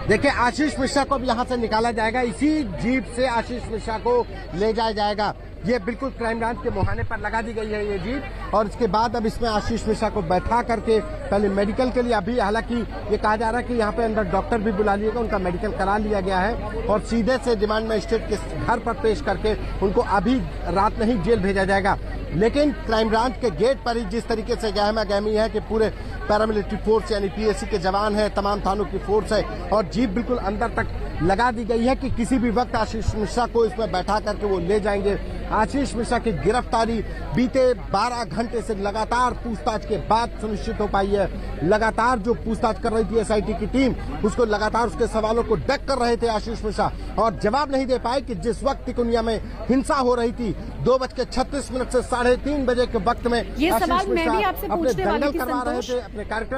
देखिए आशीष मिश्रा को अब यहां से निकाला जाएगा, इसी जीप से आशीष मिश्रा को ले जाया जाएगा। ये बिल्कुल क्राइम ब्रांच के मुहाने पर लगा दी गई है ये जीप, और इसके बाद अब इसमें आशीष मिश्रा को बैठा करके पहले मेडिकल के लिए, अभी हालांकि ये कहा जा रहा है कि यहाँ पे अंदर डॉक्टर भी बुला लिएगा, उनका मेडिकल करा लिया गया है और सीधे से रिमांड मजिस्ट्रेट के घर पर पेश करके उनको अभी रात नहीं जेल भेजा जाएगा। लेकिन क्राइम ब्रांच के गेट पर ही जिस तरीके से गहमा गहमी है कि पूरे पैरामिलिट्री फोर्स यानी पीएसी के जवान है, तमाम थानों की फोर्स है और जीप बिल्कुल अंदर तक लगा दी गई है कि किसी भी वक्त आशीष मिश्रा को इसमें बैठा करके वो ले जाएंगे। आशीष मिश्रा की गिरफ्तारी बीते 12 घंटे से लगातार पूछताछ के बाद सुनिश्चित हो पाई है। लगातार जो पूछताछ कर रही थी एसआईटी की टीम, उसको लगातार उसके सवालों को डक कर रहे थे आशीष मिश्रा और जवाब नहीं दे पाए कि जिस वक्त तिकोनिया में हिंसा हो रही थी 2:36 से 3:30 बजे के वक्त में ये सवाल मैं भी आपसे पूछने वाली थी संतोष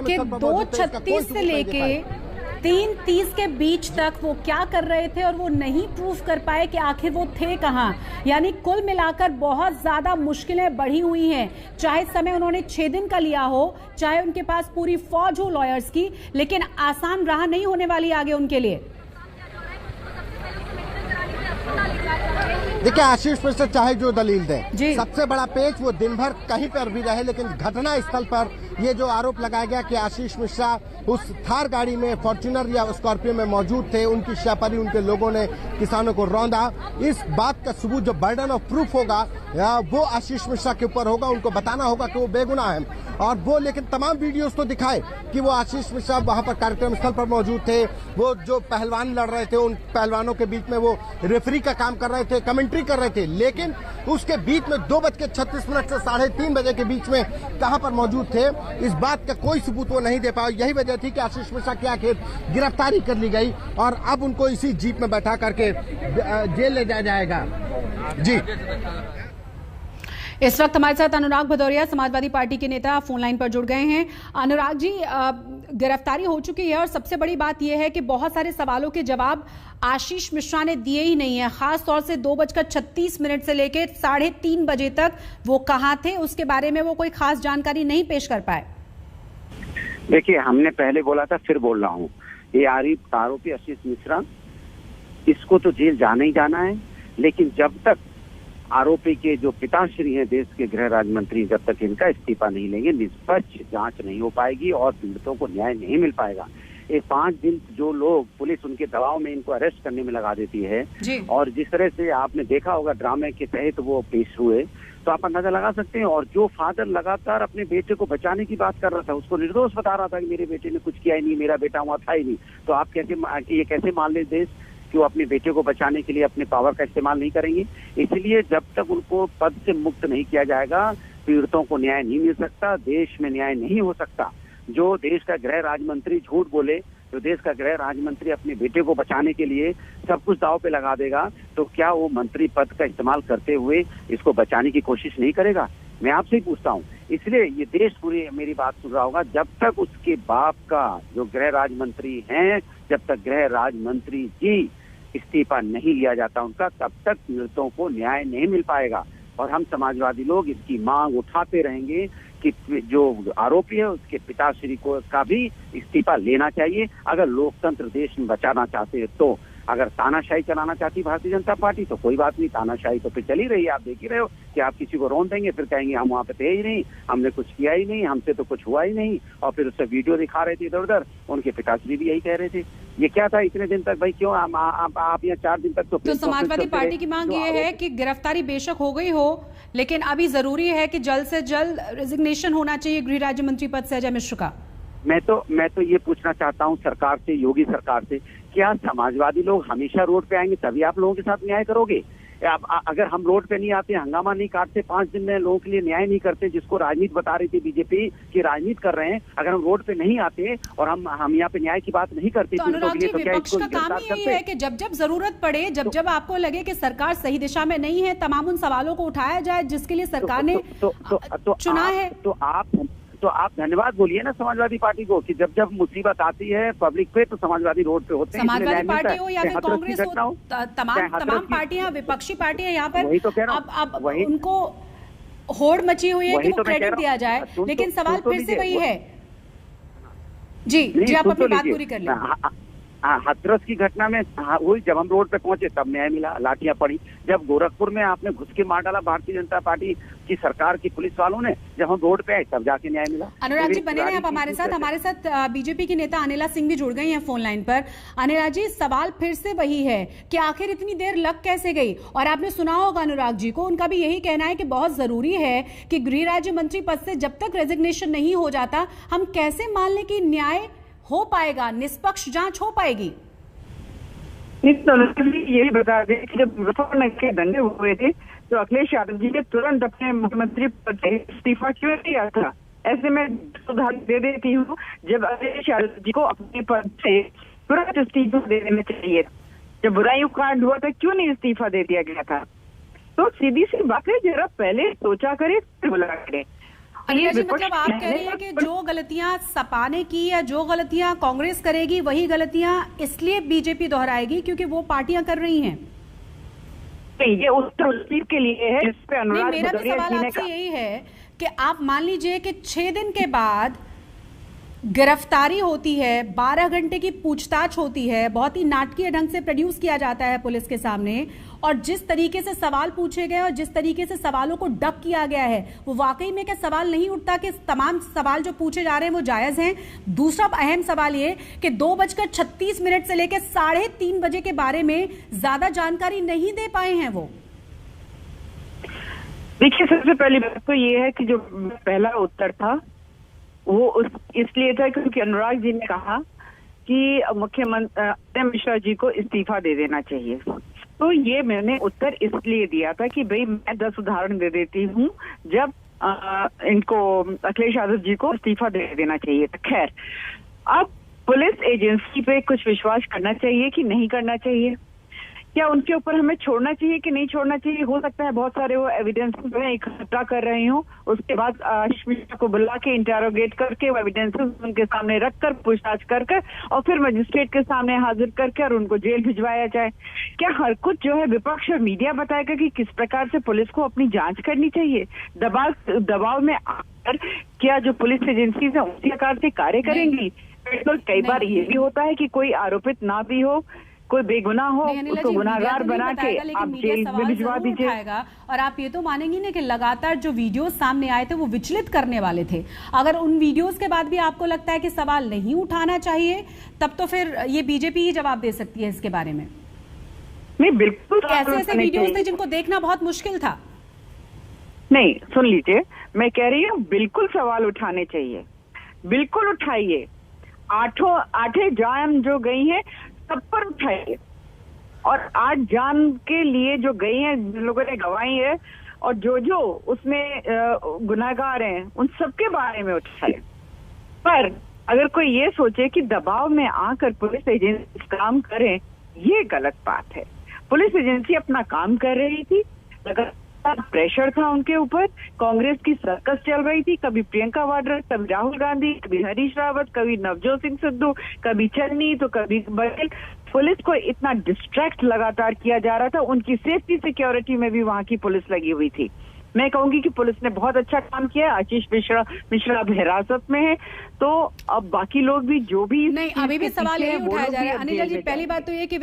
कि 2:36 से लेके 3:30 के बीच तक वो क्या कर रहे थे और वो नहीं प्रूफ कर पाए कि आखिर वो थे कहां। यानी कुल मिलाकर बहुत ज्यादा मुश्किलें बढ़ी हुई हैं, चाहे समय उन्होंने 6 दिन का लिया हो, चाहे उनके पास पूरी फौज हो लॉयर्स की, लेकिन आसान राह नहीं होने वाली आगे उनके लिए। देखिए आशीष मिश्रा चाहे जो दलील दें, सबसे बड़ा पेच वो दिन भर कहीं पर भी रहे, लेकिन घटना स्थल पर ये जो आरोप लगाया गया कि आशीष मिश्रा उस थार गाड़ी में, फॉर्च्यूनर या स्कॉर्पियो में मौजूद थे, उनकी शापरी उनके लोगों ने किसानों को रौंदा, इस बात का सबूत जो बर्डन ऑफ प्रूफ होगा वो आशीष मिश्रा के ऊपर होगा। उनको बताना होगा कि वो बेगुनाह है और वो, लेकिन तमाम वीडियोस तो दिखाए कि वो आशीष मिश्रा वहां पर कार्यक्रम स्थल पर मौजूद थे, वो जो पहलवान लड़ रहे थे उन पहलवानों के बीच में वो रेफरी का काम कर रहे थे, कमेंट्री कर रहे थे, लेकिन उसके बीच में 2:36 से 3:30 बजे के बीच में कहां पर मौजूद थे, इस बात का कोई सबूत वो नहीं दे पाया। यही वजह थी कि आशीष मिश्रा की आखिर गिरफ्तारी कर ली गई और अब उनको इसी जीप में बैठा करके जेल ले जाया जाएगा। जी, इस वक्त हमारे साथ अनुराग भदौरिया, समाजवादी पार्टी के नेता, फोन लाइन पर जुड़ गए हैं। अनुराग जी, गिरफ्तारी हो चुकी है और सबसे बड़ी बात यह है कि बहुत सारे सवालों के जवाब आशीष मिश्रा ने दिए ही नहीं है, खास तौर से 2:36 से लेकर 3:30 बजे तक वो कहां थे, उसके बारे में वो कोई खास जानकारी नहीं पेश कर पाए। देखिए, हमने पहले बोला था, फिर बोल रहा हूँ, ये आरोपी आशीष मिश्रा, इसको तो जेल जाना ही जाना है, लेकिन जब तक आरोपी के जो पिताश्री हैं देश के गृह राज्य मंत्री, जब तक इनका इस्तीफा नहीं लेंगे निष्पक्ष जांच नहीं हो पाएगी और पीड़ितों को न्याय नहीं मिल पाएगा। ये 5 दिन जो लोग पुलिस उनके दबाव में इनको अरेस्ट करने में लगा देती है और जिस तरह से आपने देखा होगा ड्रामे के तहत वो पेश हुए, तो आप अंदाजा लगा सकते हैं। और जो फादर लगातार अपने बेटे को बचाने की बात कर रहा था, उसको निर्दोष बता रहा था कि मेरे बेटे ने कुछ किया ही नहीं, मेरा बेटा वहां था ही नहीं, तो आप कैसे मान ले देश कि वो अपने बेटे को बचाने के लिए अपने पावर का इस्तेमाल नहीं करेंगे। इसलिए जब तक उनको पद से मुक्त नहीं किया जाएगा, पीड़ितों को न्याय नहीं मिल सकता, देश में न्याय नहीं हो सकता। जो देश का गृह राज्य मंत्री झूठ बोले, जो देश का गृह राज्य मंत्री अपने बेटे को बचाने के लिए सब कुछ दांव पे लगा देगा, तो क्या वो मंत्री पद का इस्तेमाल करते हुए इसको बचाने की कोशिश नहीं करेगा? मैं आपसे ही पूछता हूँ। इसलिए ये देश पूरी मेरी बात सुन रहा होगा, जब तक उसके बाप का जो गृह राज्य मंत्री हैं, जब तक गृह राज्य मंत्री जी इस्तीफा नहीं लिया जाता उनका, तब तक पीड़ितों को न्याय नहीं मिल पाएगा। और हम समाजवादी लोग इसकी मांग उठाते रहेंगे कि जो आरोपी है उसके पिताश्री को का भी इस्तीफा लेना चाहिए। अगर लोकतंत्र देश में बचाना चाहते हैं तो, अगर तानाशाही चलाना चाहती भारतीय जनता पार्टी तो कोई बात नहीं, तानाशाही तो फिर चली रही है। आप देख ही रहे हो कि आप किसी को रौंद देंगे, फिर कहेंगे हम वहाँ पे थे ही नहीं, हमने कुछ किया ही नहीं, हमसे तो कुछ हुआ ही नहीं, और फिर उससे वीडियो दिखा रहे थे इधर उधर। उनके पिताश्री भी यही कह रहे थे। ये क्या था इतने दिन तक भाई, क्यों आप यहाँ 4 दिन तक तो समाजवादी पार्टी की मांग ये है कि गिरफ्तारी बेशक हो गई हो, लेकिन अभी जरूरी है कि जल्द से जल्द रेजिग्नेशन होना चाहिए गृह राज्य मंत्री पद से अजय मिश्र का। मैं तो ये पूछना चाहता हूँ सरकार से, योगी सरकार से, क्या समाजवादी लोग हमेशा रोड पे आएंगे तभी आप लोगों के साथ न्याय करोगे? अगर हम रोड पे नहीं आते, हंगामा नहीं काटते, 5 दिन में लोगों के लिए न्याय नहीं करते, जिसको राजनीति बता रही थी बीजेपी की राजनीति कर रहे हैं, अगर हम रोड पे नहीं आते और हम यहाँ पे न्याय की बात नहीं करते, तो अनुराग जी, विपक्ष का काम ही यही है कि जब जब जरूरत पड़े, जब आपको लगे कि सरकार सही दिशा में नहीं है, तमाम उन सवालों को उठाया जाए जिसके लिए सरकार ने चुना है। तो आप धन्यवाद बोलिए ना समाजवादी पार्टी को कि जब जब मुसीबत आती है पब्लिक पे तो समाजवादी रोड पे होते हैं। समाजवादी पार्टी हो या फिर कांग्रेस हो, तमाम पार्टियां, विपक्षी पार्टियां यहाँ पर अब उनको होड़ मची हुई है कि वो क्रेडिट दिया जाए, लेकिन सवाल फिर से वही है। जी आप अपनी बात पूरी कर लें। हाथरस की घटना में हुई, जब हम रोड पे पहुंचे तब न्याय मिला, लाठियां पड़ी। जब गोरखपुर में आपने घुस के मार डाला भारतीय जनता पार्टी की सरकार की पुलिस वालों ने, जब हम रोड पे आए तब जाके न्याय मिला। अनुराग जी बने रहे आप हमारे साथ बीजेपी की नेता अनिला सिंह भी जुड़ गई हैं फोन लाइन पर। अनिला जी, सवाल फिर से वही है कि आखिर इतनी देर लग कैसे गई? और आपने सुना होगा अनुराग जी को, उनका भी यही कहना है कि बहुत जरूरी है कि गृह राज्य मंत्री पद से जब तक रेजिग्नेशन नहीं हो जाता, हम कैसे मान लें कि न्याय हो पाएगा, निष्पक्ष जांच हो पाएगी? यही बता दें कि जब मुजफ्फरनगर के दंगे हुए थे तो अखिलेश यादव जी ने तुरंत अपने मुख्यमंत्री पद से इस्तीफा क्यों दिया था? ऐसे में उदाहरण दे देती हूँ, जब अखिलेश यादव जी को अपने पद से तुरंत इस्तीफा दे देना चाहिए, जब बुराइयों कांड हुआ था क्यों नहीं इस्तीफा दे दिया गया था? तो सीधी सी बात है, जरा पहले सोचा करे फिर बुला करे। मतलब आप कह रही है कि जो गलतियां सपा ने की या जो गलतियां कांग्रेस करेगी वही गलतियां इसलिए बीजेपी दोहराएगी क्योंकि वो पार्टियां कर रही हैं? ये उत्तर के लिए है, जिस पे अनुराग मेरा भी सवाल आपसे यही है कि आप मान लीजिए कि 6 दिन के बाद गिरफ्तारी होती है, 12 घंटे की पूछताछ होती है, बहुत ही नाटकीय ढंग से प्रोड्यूस किया जाता है पुलिस के सामने, और जिस तरीके से सवाल पूछे गए और जिस तरीके से सवालों को डक किया गया है, वो वाकई में क्या सवाल नहीं उठता कि तमाम सवाल जो पूछे जा रहे हैं वो जायज हैं? दूसरा अहम सवाल ये कि 2:36 से लेकर 3:30 बजे के बारे में ज्यादा जानकारी नहीं दे पाए हैं वो। देखिए, सबसे पहली बात तो ये है कि जो पहला उत्तर था वो इसलिए था क्योंकि अनुराग जी ने कहा कि मुख्यमंत्री अजय मिश्रा जी को इस्तीफा दे देना चाहिए। तो ये मैंने उत्तर इसलिए दिया था कि भाई मैं 10 उदाहरण दे देती हूँ जब इनको अखिलेश यादव जी को इस्तीफा दे देना चाहिए। खैर, अब पुलिस एजेंसी पे कुछ विश्वास करना चाहिए कि नहीं करना चाहिए? क्या उनके ऊपर हमें छोड़ना चाहिए कि नहीं छोड़ना चाहिए? हो सकता है बहुत सारे वो एविडेंसेस जो है इकट्ठा कर रहे हो, उसके बाद आशीष मिश्रा को बुला के इंटेरोगेट करके वो एविडेंसेस उनके सामने रखकर पूछताछ करके और फिर मजिस्ट्रेट के सामने हाजिर करके और उनको जेल भिजवाया जाए। क्या हर कुछ जो है विपक्ष और मीडिया बताएगा कि किस प्रकार से पुलिस को अपनी जांच करनी चाहिए? दबाव में आकर क्या जो पुलिस एजेंसी है उसी प्रकार से कार्य करेंगी? तो कई बार ये भी होता है कि कोई आरोपित ना भी हो, कोई बेगुनाह हो, उसको गुनाहगार बना के आप जेल में भिजवा दीजिए। और आप ये तो मानेंगी ना कि लगातार जो वीडियोस सामने आए थे वो विचलित करने वाले थे। अगर उन वीडियोस के बाद भी आपको लगता है कि सवाल नहीं उठाना चाहिए, तब तो फिर ये बीजेपी ही जवाब दे सकती है इसके बारे में। नहीं, बिल्कुल ऐसे वीडियोस थे जिनको देखना बहुत मुश्किल था। नहीं, सुन लीजिए, मैं कह रही हूँ बिल्कुल सवाल उठाने चाहिए, बिल्कुल उठाइए। 8 जान जो गई है सब पर उठाइए, और 8 जान के लिए जो गई हैं, जिन लोगों ने गवाई है और जो उसमें गुनाहगार हैं उन सबके बारे में उठाइए। पर अगर कोई ये सोचे कि दबाव में आकर पुलिस एजेंसी काम करें, ये गलत बात है। पुलिस एजेंसी अपना काम कर रही थी, लगातार इतना प्रेशर था उनके ऊपर, कांग्रेस की सर्कस चल रही थी, कभी प्रियंका वाड्रा, कभी राहुल गांधी, कभी हरीश रावत, कभी नवजोत सिंह सिद्धू, कभी चन्नी तो कभी बघेल। पुलिस को इतना डिस्ट्रैक्ट लगातार किया जा रहा था, उनकी सेफ्टी सिक्योरिटी में भी वहां की पुलिस लगी हुई थी। मैं कहूंगी कि पुलिस ने बहुत अच्छा काम किया। आशीष मिश्रा अब हिरासत में है, तो अब बाकी लोग भी जो भी नहीं, अभी भी सवाल यही उठाया जा रहा है। अनिल जी, पहली बात तो ये कि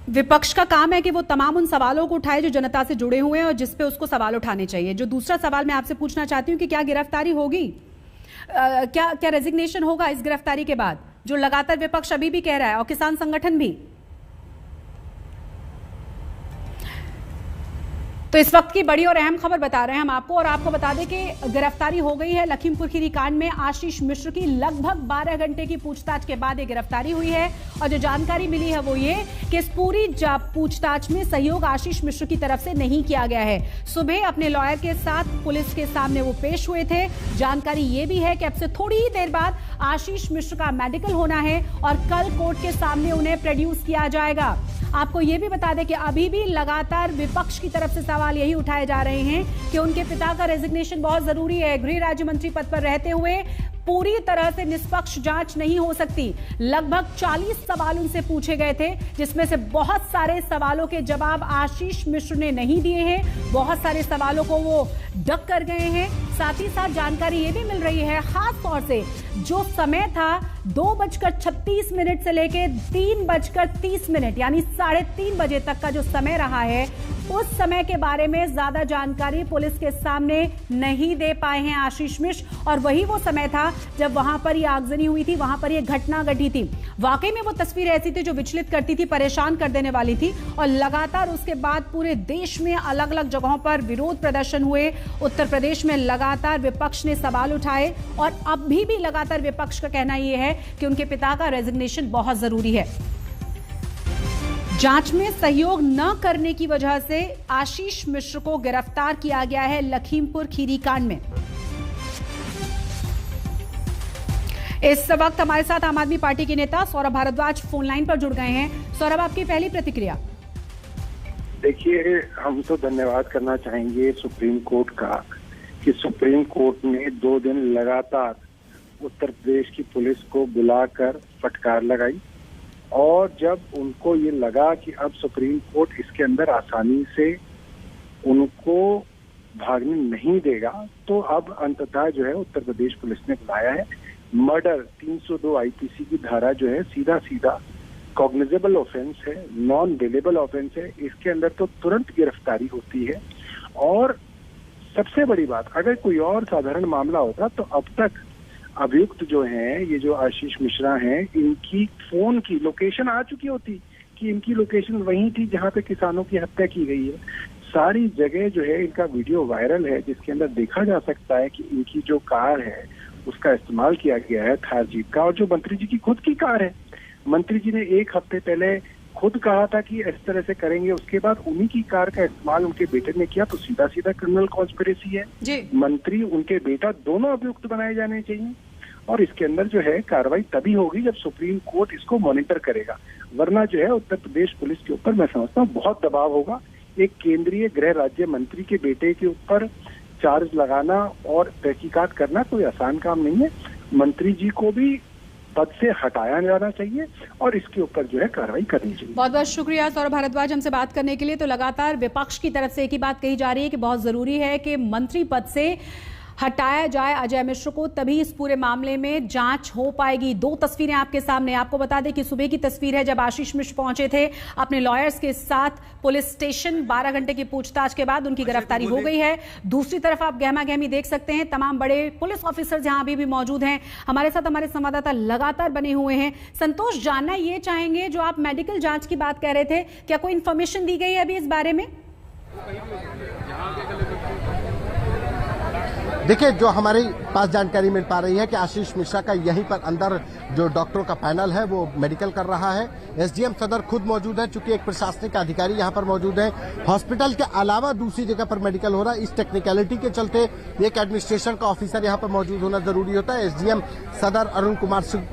विपक्ष का काम है कि वो तमाम उन सवालों को उठाए जो जनता से जुड़े हुए हैं और जिस पे उसको सवाल उठाने चाहिए। जो दूसरा सवाल मैं आपसे पूछना चाहती हूँ कि क्या गिरफ्तारी होगी, क्या रेजिग्नेशन होगा इस गिरफ्तारी के बाद, जो लगातार विपक्ष अभी भी कह रहा है और किसान संगठन भी। तो इस वक्त की बड़ी और अहम खबर बता रहे हैं हम आपको, और आपको बता दें कि गिरफ्तारी हो गई है लखीमपुर खीरी कांड में। आशीष मिश्र की लगभग 12 घंटे की पूछताछ के बाद ये गिरफ्तारी हुई है, और जो जानकारी मिली है वो ये कि इस पूरी पूछताछ में सहयोग आशीष मिश्र की तरफ से नहीं किया गया है। सुबह अपने लॉयर के साथ पुलिस के सामने वो पेश हुए थे। जानकारी ये भी है कि अब से थोड़ी ही देर बाद आशीष मिश्र का मेडिकल होना है और कल कोर्ट के सामने उन्हें प्रोड्यूस किया जाएगा। आपको ये भी बता दें कि अभी भी लगातार विपक्ष की तरफ से सवाल यही उठाए जा रहे हैं कि उनके पिता का रेजिग्नेशन बहुत जरूरी है। गृह राज्य मंत्री पद पर रहते हुए पूरी तरह से निष्पक्ष जांच नहीं हो सकती। लगभग 40 सवाल उनसे पूछे गए थे, जिसमें से बहुत सारे सवालों के जवाब आशीष मिश्र ने नहीं दिए हैं, बहुत सारे सवालों को वो डक कर गए हैं। साथ ही साथ जानकारी ये भी मिल रही है, खास तौर से जो समय था 2:36 से लेके 3:30 यानी 3:30 बजे तक का जो समय रहा है, उस समय के बारे में ज्यादा जानकारी पुलिस के सामने नहीं दे पाए हैं आशीष मिश्र। और वही वो समय था जब वहां पर ये आगजनी हुई थी, वहां पर ये घटना घटी थी। वाकई में वो तस्वीर ऐसी थी जो विचलित करती थी, परेशान कर देने वाली थी, और लगातार उसके बाद पूरे देश में अलग अलग जगहों पर विरोध प्रदर्शन हुए। उत्तर प्रदेश में लगातार विपक्ष ने सवाल उठाए, और अभी भी लगातार विपक्ष का कहना यह है कि उनके पिता का रेजिग्नेशन बहुत जरूरी है। जांच में सहयोग न करने की वजह से आशीष मिश्र को गिरफ्तार किया गया है लखीमपुर खीरी कांड में। इस वक्त हमारे साथ आम आदमी पार्टी के नेता सौरभ भारद्वाज फोन लाइन पर जुड़ गए हैं। सौरभ, आपकी पहली प्रतिक्रिया। देखिए, हम तो धन्यवाद करना चाहेंगे सुप्रीम कोर्ट का कि सुप्रीम कोर्ट ने 2 दिन लगातार उत्तर प्रदेश की पुलिस को बुलाकर फटकार लगाई, और जब उनको ये लगा कि अब सुप्रीम कोर्ट इसके अंदर आसानी से उनको भागने नहीं देगा, तो अब अंततः जो है उत्तर प्रदेश पुलिस ने बुलाया है। मर्डर 302 आईपीसी की धारा जो है सीधा कॉग्निजेबल ऑफेंस है, नॉन बेलेबल ऑफेंस है। इसके अंदर तो तुरंत गिरफ्तारी होती है। और सबसे बड़ी बात, अगर कोई और साधारण मामला होता तो अब तक अभियुक्त जो हैं, ये जो आशीष मिश्रा हैं, इनकी फोन की लोकेशन आ चुकी होती कि इनकी लोकेशन वहीं थी जहां पे किसानों की हत्या की गई है। सारी जगह जो है इनका वीडियो वायरल है, जिसके अंदर देखा जा सकता है कि इनकी जो कार है उसका इस्तेमाल किया गया है, थार जीप का, और जो मंत्री जी की खुद की कार है। मंत्री जी ने 1 हफ्ते पहले खुद कहा था कि इस तरह से करेंगे, उसके बाद उन्हीं की कार का इस्तेमाल उनके बेटे ने किया, तो सीधा क्रिमिनल कॉन्स्पिरेसी है जी। मंत्री, उनके बेटा, दोनों अभियुक्त बनाए जाने चाहिए। और इसके अंदर जो है कार्रवाई तभी होगी जब सुप्रीम कोर्ट इसको मॉनिटर करेगा, वरना जो है उत्तर प्रदेश पुलिस के ऊपर मैं समझता हूँ बहुत दबाव होगा। एक केंद्रीय गृह राज्य मंत्री के बेटे के ऊपर चार्ज लगाना और तहकीकात करना कोई आसान काम नहीं है। मंत्री जी को भी पद से हटाया जाना चाहिए और इसके ऊपर जो है कार्रवाई करनी चाहिए। बहुत बहुत शुक्रिया सौरभ भारद्वाज हमसे बात करने के लिए। तो लगातार विपक्ष की तरफ से एक ही बात कही जा रही है कि बहुत जरूरी है कि मंत्री पद से हटाया जाए अजय मिश्र को, तभी इस पूरे मामले में जांच हो पाएगी। 2 तस्वीरें आपके सामने। आपको बता दें कि सुबह की तस्वीर है जब आशीष मिश्र पहुंचे थे अपने लॉयर्स के साथ पुलिस स्टेशन। 12 घंटे की पूछताछ के बाद उनकी गिरफ्तारी हो गई है। दूसरी तरफ आप गहमा गहमी देख सकते हैं, तमाम बड़े पुलिस ऑफिसर्स यहां अभी भी मौजूद हैं। हमारे साथ हमारे संवाददाता लगातार बने हुए हैं। संतोष, जानना ये चाहेंगे, जो आप मेडिकल जांच की बात कह रहे थे, क्या कोई इंफॉर्मेशन दी गई है अभी इस बारे में? देखिए, जो हमारी पास जानकारी मिल पा रही है कि आशीष मिश्रा का यहीं पर अंदर जो डॉक्टरों का पैनल है वो मेडिकल कर रहा है। एसडीएम सदर खुद मौजूद है, चूंकि एक प्रशासनिक अधिकारी यहाँ पर मौजूद है। हॉस्पिटल के अलावा दूसरी जगह पर मेडिकल हो रहा है। इस टेक्निकलिटी के चलते एक एडमिनिस्ट्रेशन का ऑफिसर यहाँ पर मौजूद होना जरूरी होता है। एसडीएम सदर अरुण कुमार सिंह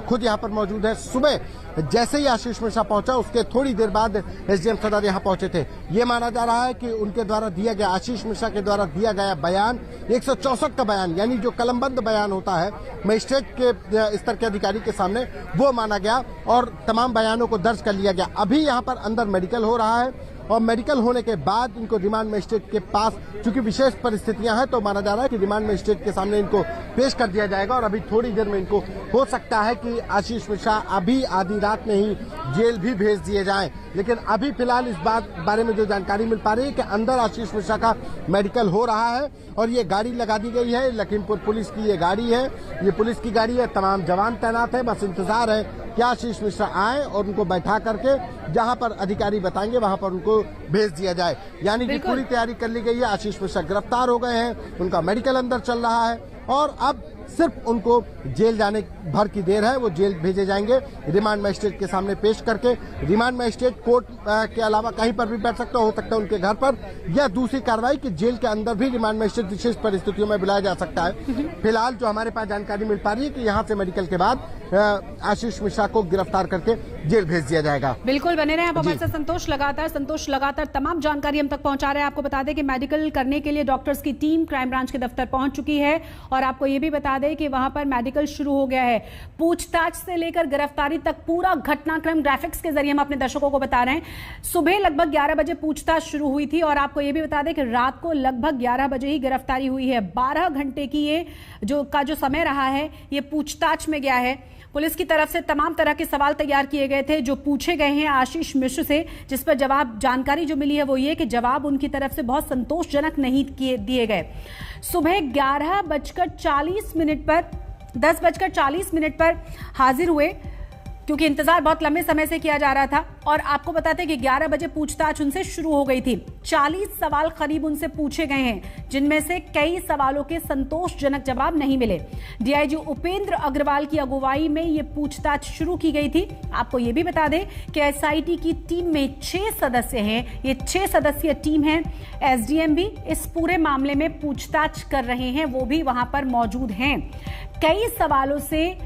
खुद यहाँ पर मौजूद है। सुबह जैसे ही आशीष मिश्रा पहुंचा उसके थोड़ी देर बाद एसडीएम सदर यहाँ पहुंचे थे। ये माना जा रहा है कि उनके द्वारा दिया गया, आशीष मिश्रा के द्वारा दिया गया बयान 164 का बयान, यानी जो कलमबंद बयान होता है मजिस्ट्रेट के स्तर के अधिकारी के सामने, वो माना गया और तमाम बयानों को दर्ज कर लिया गया। अभी यहाँ पर अंदर मेडिकल हो रहा है और मेडिकल होने के बाद इनको रिमांड मजिस्ट्रेट के पास, चूंकि विशेष परिस्थितियां हैं तो माना जा रहा है कि रिमांड मजिस्ट्रेट के सामने इनको पेश कर दिया जाएगा। और अभी थोड़ी देर में इनको हो सकता है कि आशीष मिश्रा अभी आधी रात में ही जेल भी भेज दिए जाएं। लेकिन अभी फिलहाल इस बारे में जो जानकारी मिल पा रही है कि अंदर आशीष मिश्रा का मेडिकल हो रहा है और ये गाड़ी लगा दी गई है। लखीमपुर पुलिस की ये गाड़ी है, ये पुलिस की गाड़ी है। तमाम जवान तैनात है, बस इंतजार है कि आशीष मिश्रा आए और उनको बैठा करके जहां पर अधिकारी बताएंगे वहां पर उनको भेज दिया जाए। यानी कि पूरी तैयारी कर ली गई है। आशीष मिश्रा गिरफ्तार हो गए हैं, उनका मेडिकल अंदर चल रहा है और अब सिर्फ उनको जेल जाने भर की देर है। वो जेल भेजे जाएंगे रिमांड मजिस्ट्रेट के सामने पेश करके। रिमांड मजिस्ट्रेट कोर्ट के अलावा कहीं पर भी बैठ सकता हो सकता है उनके घर पर, या दूसरी कार्रवाई कि जेल के अंदर भी रिमांड मजिस्ट्रेट विशेष परिस्थितियों में बुलाया जा सकता है। फिलहाल जो हमारे पास जानकारी मिल पा रही है कि यहाँ से मेडिकल के बाद आशीष मिश्रा को गिरफ्तार करके जेल भेज दिया जाएगा। बिल्कुल बने रहे आप हमारे साथ। संतोष लगातार तमाम जानकारी हम तक पहुंचा रहे हैं। आपको बता दें कि मेडिकल करने के लिए डॉक्टर्स की टीम क्राइम ब्रांच के दफ्तर पहुंच चुकी है और आपको ये भी बता दें कि वहां पर मेडिकल शुरू हो गया है। पूछताछ से लेकर गिरफ्तारी तक पूरा घटनाक्रम ग्राफिक्स के जरिए हम अपने दर्शकों को बता रहे हैं। सुबह लगभग 11 बजे पूछताछ शुरू हुई थी और आपको ये भी बता दें कि रात को लगभग 11 बजे ही गिरफ्तारी हुई है। 12 घंटे की ये जो समय रहा है ये पूछताछ में गया है। पुलिस की तरफ से तमाम तरह के सवाल तैयार किए गए थे जो पूछे गए हैं आशीष मिश्र से, जिस पर जवाब जानकारी जो मिली है वो ये कि जवाब उनकी तरफ से बहुत संतोषजनक नहीं दिए गए। सुबह 10 बजकर 40 मिनट पर हाजिर हुए क्योंकि इंतजार बहुत लंबे समय से किया जा रहा था और आपको बताते हैं कि 11 बजे पूछताछ उनसे शुरू हो गई थी। 40 सवाल करीब उनसे पूछे गए हैं जिनमें से कई सवालों के संतोषजनक जवाब नहीं मिले। डीआईजी उपेंद्र अग्रवाल की अगुवाई में ये पूछताछ शुरू की गई थी। आपको ये भी बता दें कि एसआईटी की टीम में 6 सदस्य हैं। ये 6 सदस्यीय टीम है। एसडीएम भी इस पूरे मामले में पूछताछ कर रहे हैं, वो भी वहां पर मौजूद हैं। कई सवालों से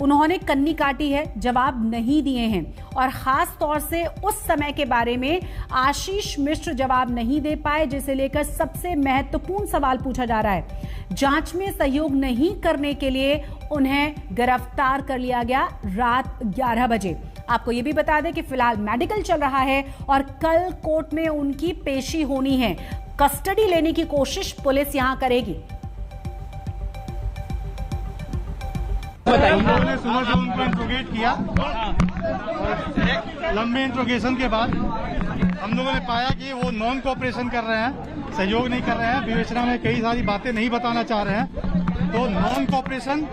उन्होंने कन्नी काटी है, जवाब नहीं दिए हैं और खास तौर से उस समय के बारे में आशीष मिश्र जवाब नहीं दे पाए जिसे लेकर सबसे महत्वपूर्ण सवाल पूछा जा रहा है। जांच में सहयोग नहीं करने के लिए उन्हें गिरफ्तार कर लिया गया रात 11 बजे। आपको यह भी बता दें कि फिलहाल मेडिकल चल रहा है और कल कोर्ट में उनकी पेशी होनी है। कस्टडी लेने की कोशिश पुलिस यहां करेगी। हम लोगों ने सुबह से उनको इंट्रोगेट किया और लंबे इंट्रोगेशन के बाद हम लोगों ने पाया कि वो नॉन कोऑपरेशन कर रहे हैं, सहयोग नहीं कर रहे हैं, विवेचना में कई सारी बातें नहीं बताना चाह रहे हैं। तो नॉन कोऑपरेशन,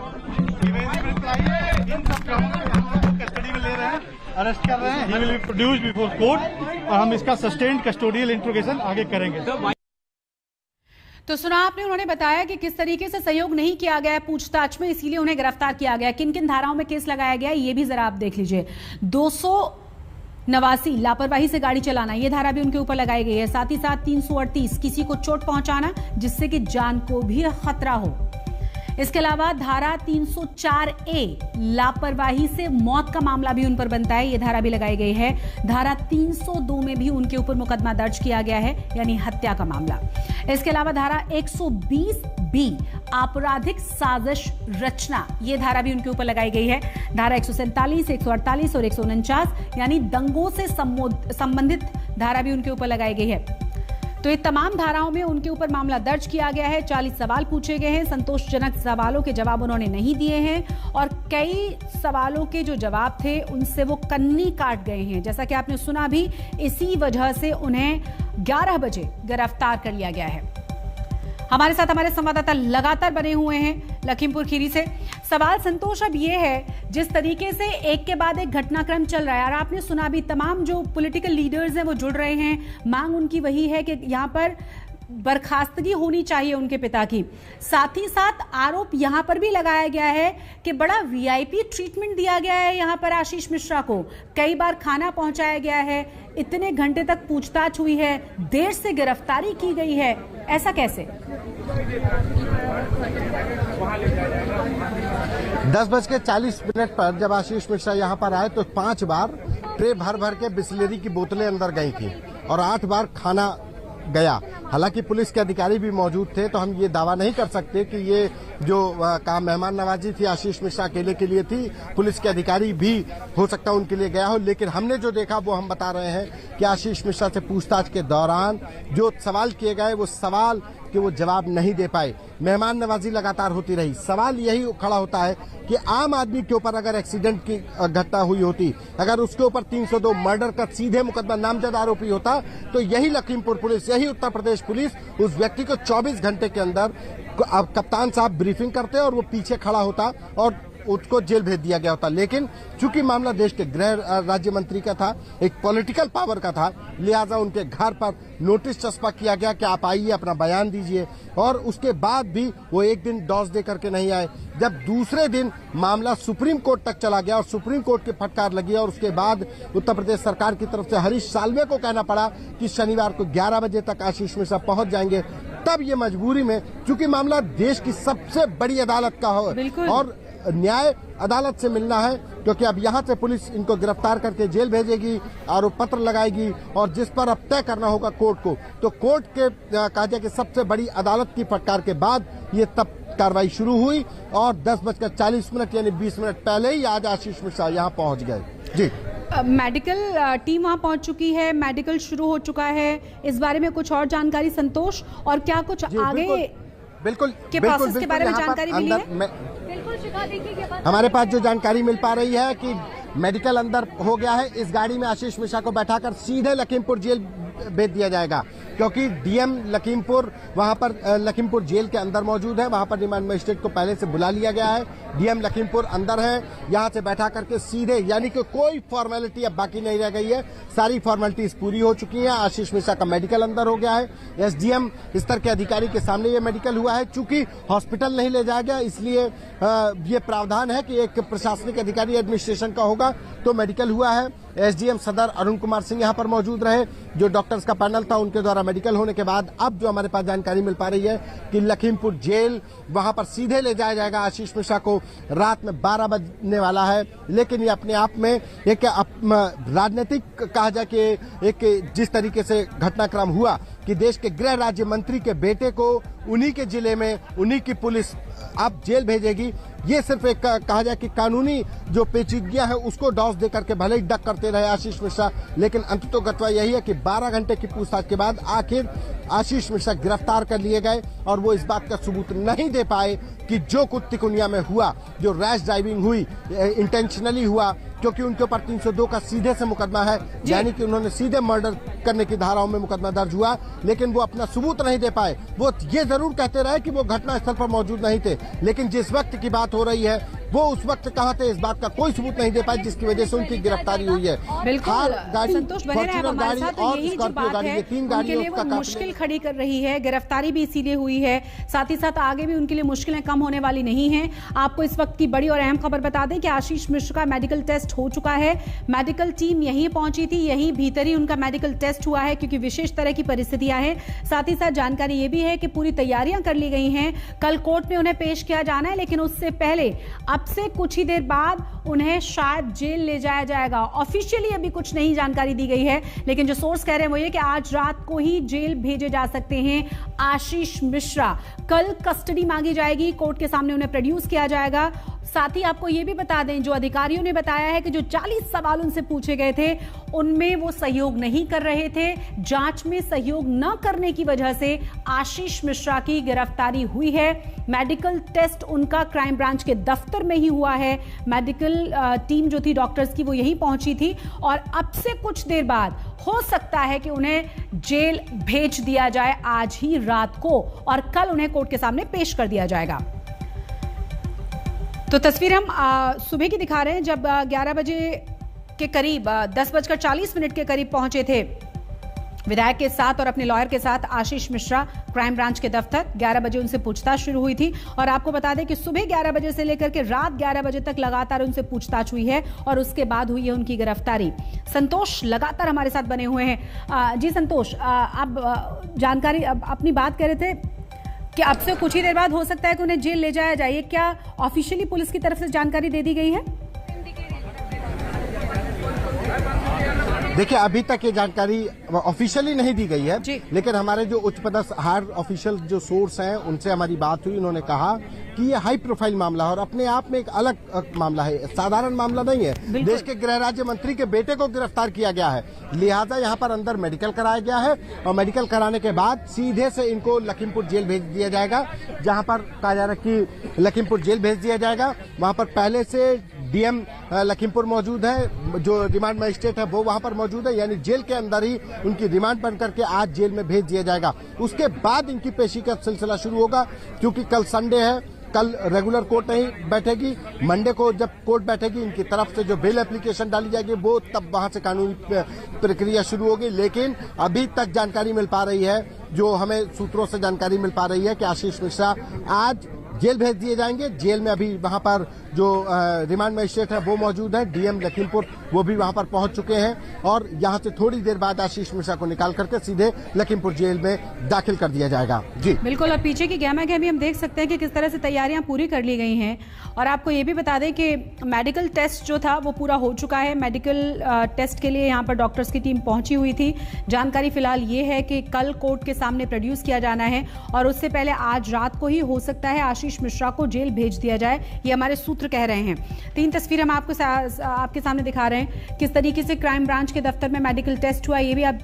इन सब कामों कस्टडी में ले रहे हैं, अरेस्ट कर रहे हैं। He will be produced before court और हम इसका सस्टेन्ड कस्टोडियल इंट्रोगेशन आगे करेंगे। तो सुना आपने, उन्होंने बताया कि किस तरीके से सहयोग नहीं किया गया है पूछताछ में, इसीलिए उन्हें गिरफ्तार किया गया। किन किन धाराओं में केस लगाया गया ये भी जरा आप देख लीजिए। 289 लापरवाही से गाड़ी चलाना, ये धारा भी उनके ऊपर लगाई गई है। साथ ही साथ 338 किसी को चोट पहुंचाना जिससे कि जान को भी खतरा हो। इसके अलावा धारा 304A लापरवाही से मौत का मामला भी उन पर बनता है, ये धारा भी लगाई गई है। धारा 302 में भी उनके ऊपर मुकदमा दर्ज किया गया है, यानी हत्या का मामला। इसके अलावा धारा 120B आपराधिक साजिश रचना, ये धारा भी उनके ऊपर लगाई गई है। धारा 147, 148 और 149 यानी दंगों से संबंधित धारा भी उनके ऊपर लगाई गई है। तो ये तमाम धाराओं में उनके ऊपर मामला दर्ज किया गया है। 40 सवाल पूछे गए हैं, संतोषजनक सवालों के जवाब उन्होंने नहीं दिए हैं और कई सवालों के जो जवाब थे उनसे वो कन्नी काट गए हैं। जैसा कि आपने सुना भी, इसी वजह से उन्हें 11 बजे गिरफ्तार कर लिया गया है। हमारे साथ हमारे संवाददाता लगातार बने हुए हैं लखीमपुर खीरी से। सवाल संतोष अब ये है, जिस तरीके से एक के बाद एक घटनाक्रम चल रहा है और आपने सुना भी, तमाम जो पॉलिटिकल लीडर्स हैं वो जुड़ रहे हैं। मांग उनकी वही है कि यहाँ पर बर्खास्तगी होनी चाहिए उनके पिता की। साथ ही साथ आरोप यहां पर भी लगाया गया है कि बड़ा वीआईपी ट्रीटमेंट दिया गया है यहां पर आशीष मिश्रा को, कई बार खाना पहुंचाया गया है, इतने घंटे तक पूछताछ हुई है, देर से गिरफ्तारी की गई है, ऐसा कैसे? 10:40 पर जब आशीष मिश्रा यहाँ पर आए तो 5 बार ट्रे भर भर के बिस्लेरी की बोतलें अंदर गई थी और 8 बार खाना गया। हालांकि पुलिस के अधिकारी भी मौजूद थे, तो हम ये दावा नहीं कर सकते कि ये जो काम मेहमान नवाजी थी आशीष मिश्रा अकेले के लिए थी, पुलिस के अधिकारी भी हो सकता है उनके लिए गया हो। लेकिन हमने जो देखा वो हम बता रहे हैं कि आशीष मिश्रा से पूछताछ के दौरान जो सवाल किए गए वो सवाल कि वो जवाब नहीं दे पाए। मेहमान नवाजी लगातार होती रही। सवाल यही खड़ा होता है कि आम आदमी के ऊपर अगर एक्सीडेंट की घटना हुई होती, अगर उसके ऊपर 302 मर्डर का सीधे मुकदमा नामजद आरोपी होता, तो यही लखीमपुर पुलिस, यही उत्तर प्रदेश पुलिस उस व्यक्ति को 24 घंटे के अंदर कप्तान साहब ब्रीफिंग करते और वो पीछे खड़ा होता और उसको जेल भेज दिया गया होता। लेकिन चूंकि मामला देश के गृह राज्य मंत्री का था, एक पॉलिटिकल पावर का था, लिहाजा उनके घर पर नोटिस चस्पा किया गया कि आप आइए, अपना बयान दीजिए। और उसके बाद भी वो एक दिन डॉस दे करके नहीं आए। जब दूसरे दिन मामला सुप्रीम कोर्ट तक चला गया और सुप्रीम कोर्ट की फटकार लगी और उसके बाद उत्तर प्रदेश सरकार की तरफ से हरीश साल्वे को कहना पड़ा कि शनिवार को 11 बजे तक आशीष मिश्रा पहुंच जाएंगे, तब ये मजबूरी में, चूंकि मामला देश की सबसे बड़ी अदालत का हो और न्याय अदालत से मिलना है, क्योंकि अब यहाँ से पुलिस इनको गिरफ्तार करके जेल भेजेगी, आरोप पत्र लगाएगी और जिस पर अब तय करना होगा कोर्ट को। तो कोर्ट के कहा जाए कि सबसे बड़ी अदालत की फटकार के बाद ये तब कार्रवाई शुरू हुई और 10:40 यानी 20 मिनट पहले ही आज आशीष मिश्रा यहाँ पहुँच गए। जी, मेडिकल टीम वहां पहुंच चुकी है, मेडिकल शुरू हो चुका है, इस बारे में कुछ और जानकारी संतोष, और क्या कुछ आगे बिल्कुल के प्रोसेस के बारे में जानकारी मिली है? हमारे पास जो जानकारी मिल पा रही है कि मेडिकल अंदर हो गया है। इस गाड़ी में आशीष मिश्रा को बैठाकर सीधे लखीमपुर जेल भेज दिया जाएगा, क्योंकि डीएम लखीमपुर वहां पर लखीमपुर जेल के अंदर मौजूद है। वहां पर रिमांड मजिस्ट्रेट को पहले से बुला लिया गया है। डीएम लखीमपुर अंदर है, यहां से बैठा करके सीधे, यानी कि कोई फॉर्मेलिटी अब बाकी नहीं रह गई है, सारी फॉर्मेलिटीज पूरी हो चुकी हैं। आशीष मिश्रा का मेडिकल अंदर हो गया है। एसडीएम स्तर के अधिकारी के सामने ये मेडिकल हुआ है। चूंकि हॉस्पिटल नहीं ले जाया गया, इसलिए ये प्रावधान है कि एक प्रशासनिक अधिकारी एडमिनिस्ट्रेशन का होगा, तो मेडिकल हुआ है। एसडीएम सदर अरुण कुमार सिंह यहां पर मौजूद रहे, जो डॉक्टर्स का पैनल था उनके द्वारा मेडिकल होने के बाद अब जो हमारे पास जानकारी मिल पा रही है कि लखीमपुर जेल वहां पर सीधे ले जाया जाएगा आशीष मिश्रा को। रात में 12 बजने वाला है, लेकिन ये अपने आप में एक राजनीतिक कहा जाए कि एक जिस तरीके से घटनाक्रम हुआ कि देश के गृह राज्य मंत्री के बेटे को उन्हीं के जिले में उन्हीं की पुलिस अब जेल भेजेगी, ये सिर्फ एक कहा जाए कि कानूनी जो पेचीदगियां है उसको डॉस दे करके भले ही डक करते रहे आशीष मिश्रा, लेकिन अंततोगत्वा यही है कि 12 घंटे की पूछताछ के बाद आखिर आशीष मिश्रा गिरफ्तार कर लिए गए और वो इस बात का सबूत नहीं दे पाए कि जो कुछ तिकोनिया में हुआ, जो रैश ड्राइविंग हुई, इंटेंशनली हुआ, क्योंकि उनके ऊपर 302 का सीधे से मुकदमा है, यानी कि उन्होंने सीधे मर्डर करने की धाराओं में मुकदमा दर्ज हुआ, लेकिन वो अपना सबूत नहीं दे पाए। वो ये जरूर कहते रहे कि वो घटना स्थल पर मौजूद नहीं थे, लेकिन जिस वक्त की बात हो रही है वो उस वक्त कहाँ थे, इस बात का कोई सबूत नहीं दे पाए, जिसकी वजह से उनकी गिरफ्तारी हुई है। बिल्कुल संतोष बने रहे हमारे साथ, तो यही जो बात है उनके लिए वो मुश्किल खड़ी कर रही है, गिरफ्तारी भी इसीलिए हुई है, साथ ही साथ आगे भी उनके लिए मुश्किलें कम होने वाली नहीं है। आपको इस वक्त की बड़ी और अहम खबर बता दें कि आशीष मिश्रा का मेडिकल टेस्ट हो चुका है। मेडिकल टीम यहीं पहुंची थी, यहीं भीतर ही उनका मेडिकल टेस्ट हुआ है, क्योंकि विशेष तरह की परिस्थितियां हैं। साथ ही साथ जानकारी ये भी है कि पूरी तैयारियां कर ली गई हैं, कल कोर्ट में उन्हें पेश किया जाना है, लेकिन उससे पहले अब से कुछ ही देर बाद उन्हें शायद जेल ले जाया जाएगा। ऑफिशियली अभी कुछ नहीं जानकारी दी गई है, लेकिन जो सोर्स कह रहे हैं वो ये कि आज रात को ही जेल भेजे जा सकते हैं आशीष मिश्रा। कल कस्टडी मांगी जाएगी, कोर्ट के सामने उन्हें प्रोड्यूस किया जाएगा। साथ ही आपको ये भी बता दें, जो अधिकारियों ने बताया है कि जो 40 सवाल उनसे पूछे गए थे उनमें वो सहयोग नहीं कर रहे थे। जांच में सहयोग न करने की वजह से आशीष मिश्रा की गिरफ्तारी हुई है। मेडिकल टेस्ट उनका क्राइम ब्रांच के दफ्तर में ही हुआ है। मेडिकल टीम जो थी डॉक्टर्स की वो यहीं पहुंची थी और अब से कुछ देर बाद हो सकता है कि उन्हें जेल भेज दिया जाए आज ही रात को, और कल उन्हें कोर्ट के सामने पेश कर दिया जाएगा। तो तस्वीर हम सुबह की दिखा रहे हैं, जब 11 बजे के करीब 10:40 के करीब पहुंचे थे विधायक के साथ और अपने लॉयर के साथ आशीष मिश्रा क्राइम ब्रांच के दफ्तर 11 बजे उनसे पूछताछ शुरू हुई थी और आपको बता दें कि सुबह 11 बजे से लेकर के रात 11 बजे तक लगातार उनसे पूछताछ हुई है और उसके बाद हुई है उनकी गिरफ्तारी। संतोष लगातार हमारे साथ बने हुए हैं। जी संतोष, आप जानकारी अपनी बात कर रहे थे कि अब से कुछ ही देर बाद हो सकता है कि उन्हें जेल ले जाया जाए, क्या ऑफिशियली पुलिस की तरफ से जानकारी दे दी गई है? देखिए, अभी तक ये जानकारी ऑफिशियली नहीं दी गई है, लेकिन हमारे जो उच्च पदस्थ हायर ऑफिशियल जो सोर्स हैं उनसे हमारी बात हुई। उन्होंने कहा कि ये हाई प्रोफाइल मामला है और अपने आप में एक अलग मामला है, साधारण मामला नहीं है। देश के गृह राज्य मंत्री के बेटे को गिरफ्तार किया गया है, लिहाजा यहाँ पर अंदर मेडिकल कराया गया है और मेडिकल कराने के बाद सीधे से इनको लखीमपुर जेल भेज दिया जाएगा, जहाँ पर कहा जा रहा है कि लखीमपुर जेल भेज दिया जाएगा। वहाँ पर पहले से डीएम लखीमपुर मौजूद है, जो रिमांड मजिस्ट्रेट है वो वहाँ पर मौजूद है, यानी जेल के अंदर ही उनकी रिमांड बन करके आज जेल में भेज दिया जाएगा। उसके बाद इनकी पेशी का सिलसिला शुरू होगा, क्योंकि कल संडे है, कल रेगुलर कोर्ट नहीं बैठेगी। मंडे को जब कोर्ट बैठेगी, इनकी तरफ से जो बेल एप्लीकेशन डाली जाएगी वो तब वहां से कानूनी प्रक्रिया शुरू होगी। लेकिन अभी तक जानकारी मिल पा रही है, जो हमें सूत्रों से जानकारी मिल पा रही है कि आशीष मिश्रा आज जेल भेज दिए जाएंगे। जेल में अभी वहां पर जो रिमांड मजिस्ट्रेट है वो मौजूद है, डीएम लखीमपुर वो भी वहां पर पहुंच चुके हैं और यहां से थोड़ी देर बाद आशीष मिश्रा को निकाल करके सीधे लखीमपुर जेल में दाखिल कर दिया जाएगा। जी बिल्कुल, और पीछे की गहमा गहमी हम देख सकते हैं कि किस तरह से तैयारियां पूरी कर ली गई हैं। और आपको ये भी बता दें कि मेडिकल टेस्ट जो था वो पूरा हो चुका है। मेडिकल टेस्ट के लिए यहाँ पर डॉक्टर्स की टीम पहुंची हुई थी। जानकारी फिलहाल ये है कि कल कोर्ट के सामने प्रोड्यूस किया जाना है और उससे पहले आज रात को ही हो सकता है आशीष मिश्रा को जेल भेज दिया जाए, ये हमारे सूत्र कह रहे हैं। 3 तस्वीर हम आपके सामने दिखा रहे हैं, किस तरीके से क्राइम ब्रांच के दफ्तर में मेडिकल टेस्ट हुआ ये भी आप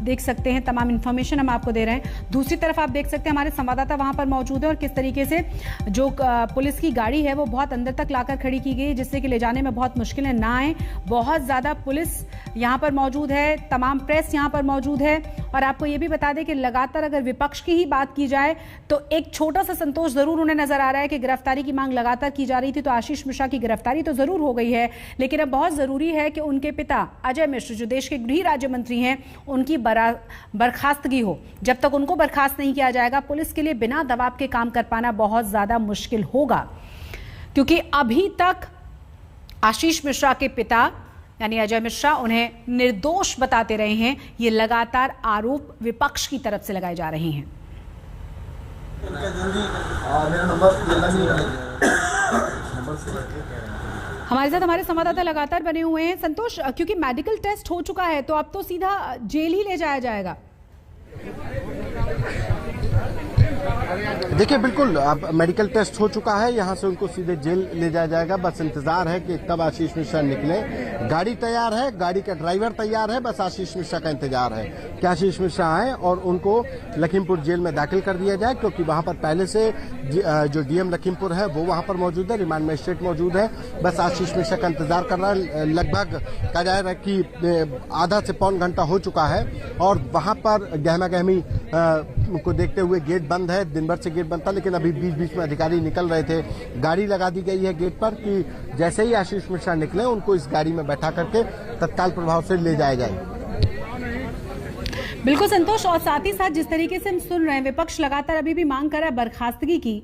देख सकते हैं। तमाम इंफॉर्मेशन हम आपको दे रहे हैं। दूसरी तरफ आप देख सकते हैं हमारे संवाददाता वहां पर मौजूद है और किस तरीके से जो पुलिस की गाड़ी है वो बहुत अंदर तक लाकर खड़ी की गई, जिससे कि ले जाने में बहुत मुश्किलें ना आए। बहुत ज्यादा पुलिस यहाँ पर मौजूद है, तमाम प्रेस यहाँ पर मौजूद है। और आपको ये भी बता दें कि लगातार अगर विपक्ष की ही बात की जाए तो एक छोटा सा संतोष जरूर उन्हें नजर आ रहा है कि गिरफ्तारी की मांग लगातार की जा रही थी, तो आशीष मिश्रा की गिरफ्तारी तो जरूर हो गई है, लेकिन अब बहुत जरूरी है कि उनके पिता अजय मिश्र जो देश के गृह राज्य मंत्री हैं उनकी बर्खास्तगी हो। जब तक उनको बर्खास्त नहीं किया जाएगा पुलिस के लिए बिना दबाव के काम कर पाना बहुत ज्यादा मुश्किल होगा, क्योंकि अभी तक आशीष मिश्रा के पिता यानी अजय मिश्रा उन्हें निर्दोष बताते रहे हैं। ये लगातार आरोप विपक्ष की तरफ से लगाए जा रहे हैं। हमारे साथ हमारे संवाददाता लगातार बने हुए हैं। संतोष, क्योंकि मेडिकल टेस्ट हो चुका है तो अब तो सीधा जेल ही ले जाया जाएगा। देखिए, बिल्कुल अब मेडिकल टेस्ट हो चुका है, यहाँ से उनको सीधे जेल ले जाया जाएगा। बस इंतजार है कि कब आशीष मिश्रा निकले। गाड़ी तैयार है, गाड़ी का ड्राइवर तैयार है, बस आशीष मिश्रा का इंतजार है कि आशीष मिश्रा आए और उनको लखीमपुर जेल में दाखिल कर दिया जाए, क्योंकि वहां पर पहले से जो डीएम लखीमपुर है वो वहां पर मौजूद है, रिमांड मजिस्ट्रेट मौजूद है। बस आशीष मिश्रा का इंतजार कर रहा है। लगभग कहा जा रहा है कि आधा से पौन घंटा हो चुका है और वहां पर गहमा गहमी को देखते हुए गेट बंद है। दिन भर से गेट बंद था, लेकिन अभी बीच बीच में अधिकारी निकल रहे थे। गाड़ी लगा दी गई है गेट पर कि जैसे ही आशीष मिश्रा निकले उनको इस गाड़ी में बैठा करके तत्काल प्रभाव से ले जाया जाए। बिल्कुल संतोष, और साथ ही साथ जिस तरीके से हम सुन रहे हैं विपक्ष लगातार अभी भी मांग कर रहा है बर्खास्तगी की।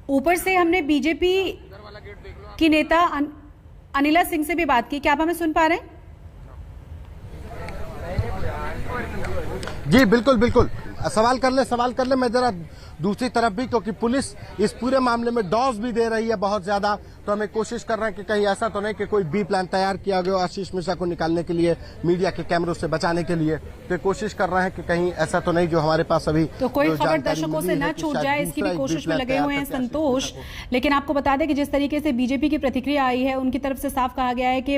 ऊपर से हमने बीजेपी की नेता अनिला सिंह से भी बात की। क्या आप हमें सुन पा रहे हैं? जी बिल्कुल बिल्कुल, सवाल कर ले मैं जरा दूसरी तरफ भी, क्योंकि पुलिस इस पूरे मामले में डॉज भी दे रही है बहुत ज्यादा। तो हमें कोशिश कर रहे हैं कि कहीं ऐसा तो नहीं कि कोई बी प्लान तैयार किया गया आशीष मिश्रा को निकालने के लिए, मीडिया के कैमरों से बचाने के लिए। तो कोशिश कर रहे हैं कि कहीं ऐसा तो नहीं जो हमारे पास अभी तो कोई खबर दर्शकों से न छूट जाए, इसकी भी कोशिश में लगे हुए हैं संतोष। लेकिन आपको बता दें कि जिस तरीके से बीजेपी की प्रतिक्रिया आई है उनकी तरफ से साफ कहा गया है कि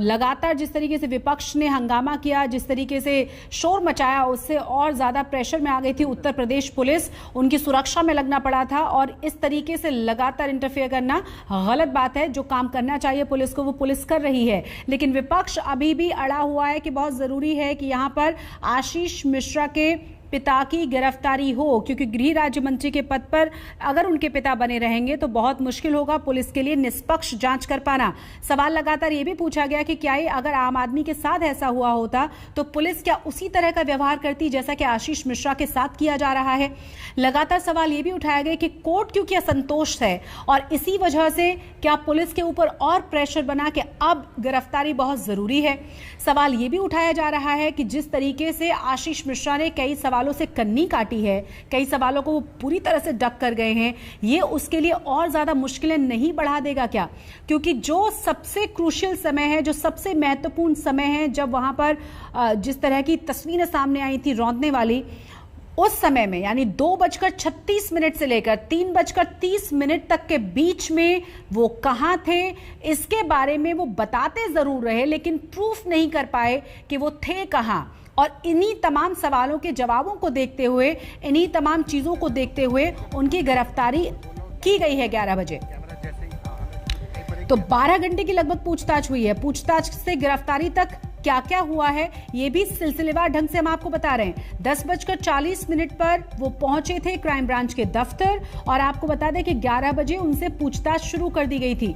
लगातार जिस तरीके से विपक्ष ने हंगामा किया, जिस तरीके से शोर मचाया, उससे और ज्यादा प्रेशर में आ गई थी उत्तर प्रदेश पुलिस। उनकी सुरक्षा में लगना पड़ा था और इस तरीके से लगातार इंटरफेयर करना गलत बात है। जो काम करना चाहिए पुलिस को वो पुलिस कर रही है, लेकिन विपक्ष अभी भी अड़ा हुआ है कि बहुत जरूरी है कि यहां पर आशीष मिश्रा के पिता की गिरफ्तारी हो, क्योंकि गृह राज्य मंत्री के पद पर अगर उनके पिता बने रहेंगे तो बहुत मुश्किल होगा पुलिस के लिए निष्पक्ष जांच कर पाना। सवाल लगातार ये भी पूछा गया कि क्या अगर आम आदमी के साथ ऐसा हुआ होता तो पुलिस क्या उसी तरह का व्यवहार करती जैसा कि आशीष मिश्रा के साथ किया जा रहा है। लगातार सवाल ये भी उठाया गया कि कोर्ट क्योंकि असंतोष है और इसी वजह से क्या पुलिस के ऊपर और प्रेशर बना कि अब गिरफ्तारी बहुत जरूरी है। सवाल ये भी उठाया जा रहा है कि जिस तरीके से आशीष मिश्रा ने कई सवालों से कन्नी काटी है, कई सवालों को वो पूरी तरह से डक कर गए हैं, ये उसके लिए और ज्यादा मुश्किलें नहीं बढ़ा देगा क्या? क्योंकि जो सबसे क्रूशियल समय है, जो सबसे महत्वपूर्ण समय है, जब वहां पर जिस तरह की तस्वीरें सामने आई थी रौंदने वाली, उस समय में यानी 2:36 से लेकर 3:30 तक के बीच में वो कहां थे, इसके बारे में वो बताते जरूर रहे लेकिन प्रूफ नहीं कर पाए कि वो थे कहां। और इन्हीं तमाम सवालों के जवाबों को देखते हुए, इन्हीं तमाम चीजों को देखते हुए उनकी गिरफ्तारी की गई है 11 बजे। तो 12 घंटे की लगभग पूछताछ हुई है। पूछताछ से गिरफ्तारी तक क्या क्या हुआ है ये भी सिलसिलेवार ढंग से हम आपको बता रहे हैं। 10:40 पर वो पहुंचे थे क्राइम ब्रांच के दफ्तर और आपको बता दें कि 11 बजे उनसे पूछताछ शुरू कर दी गई थी।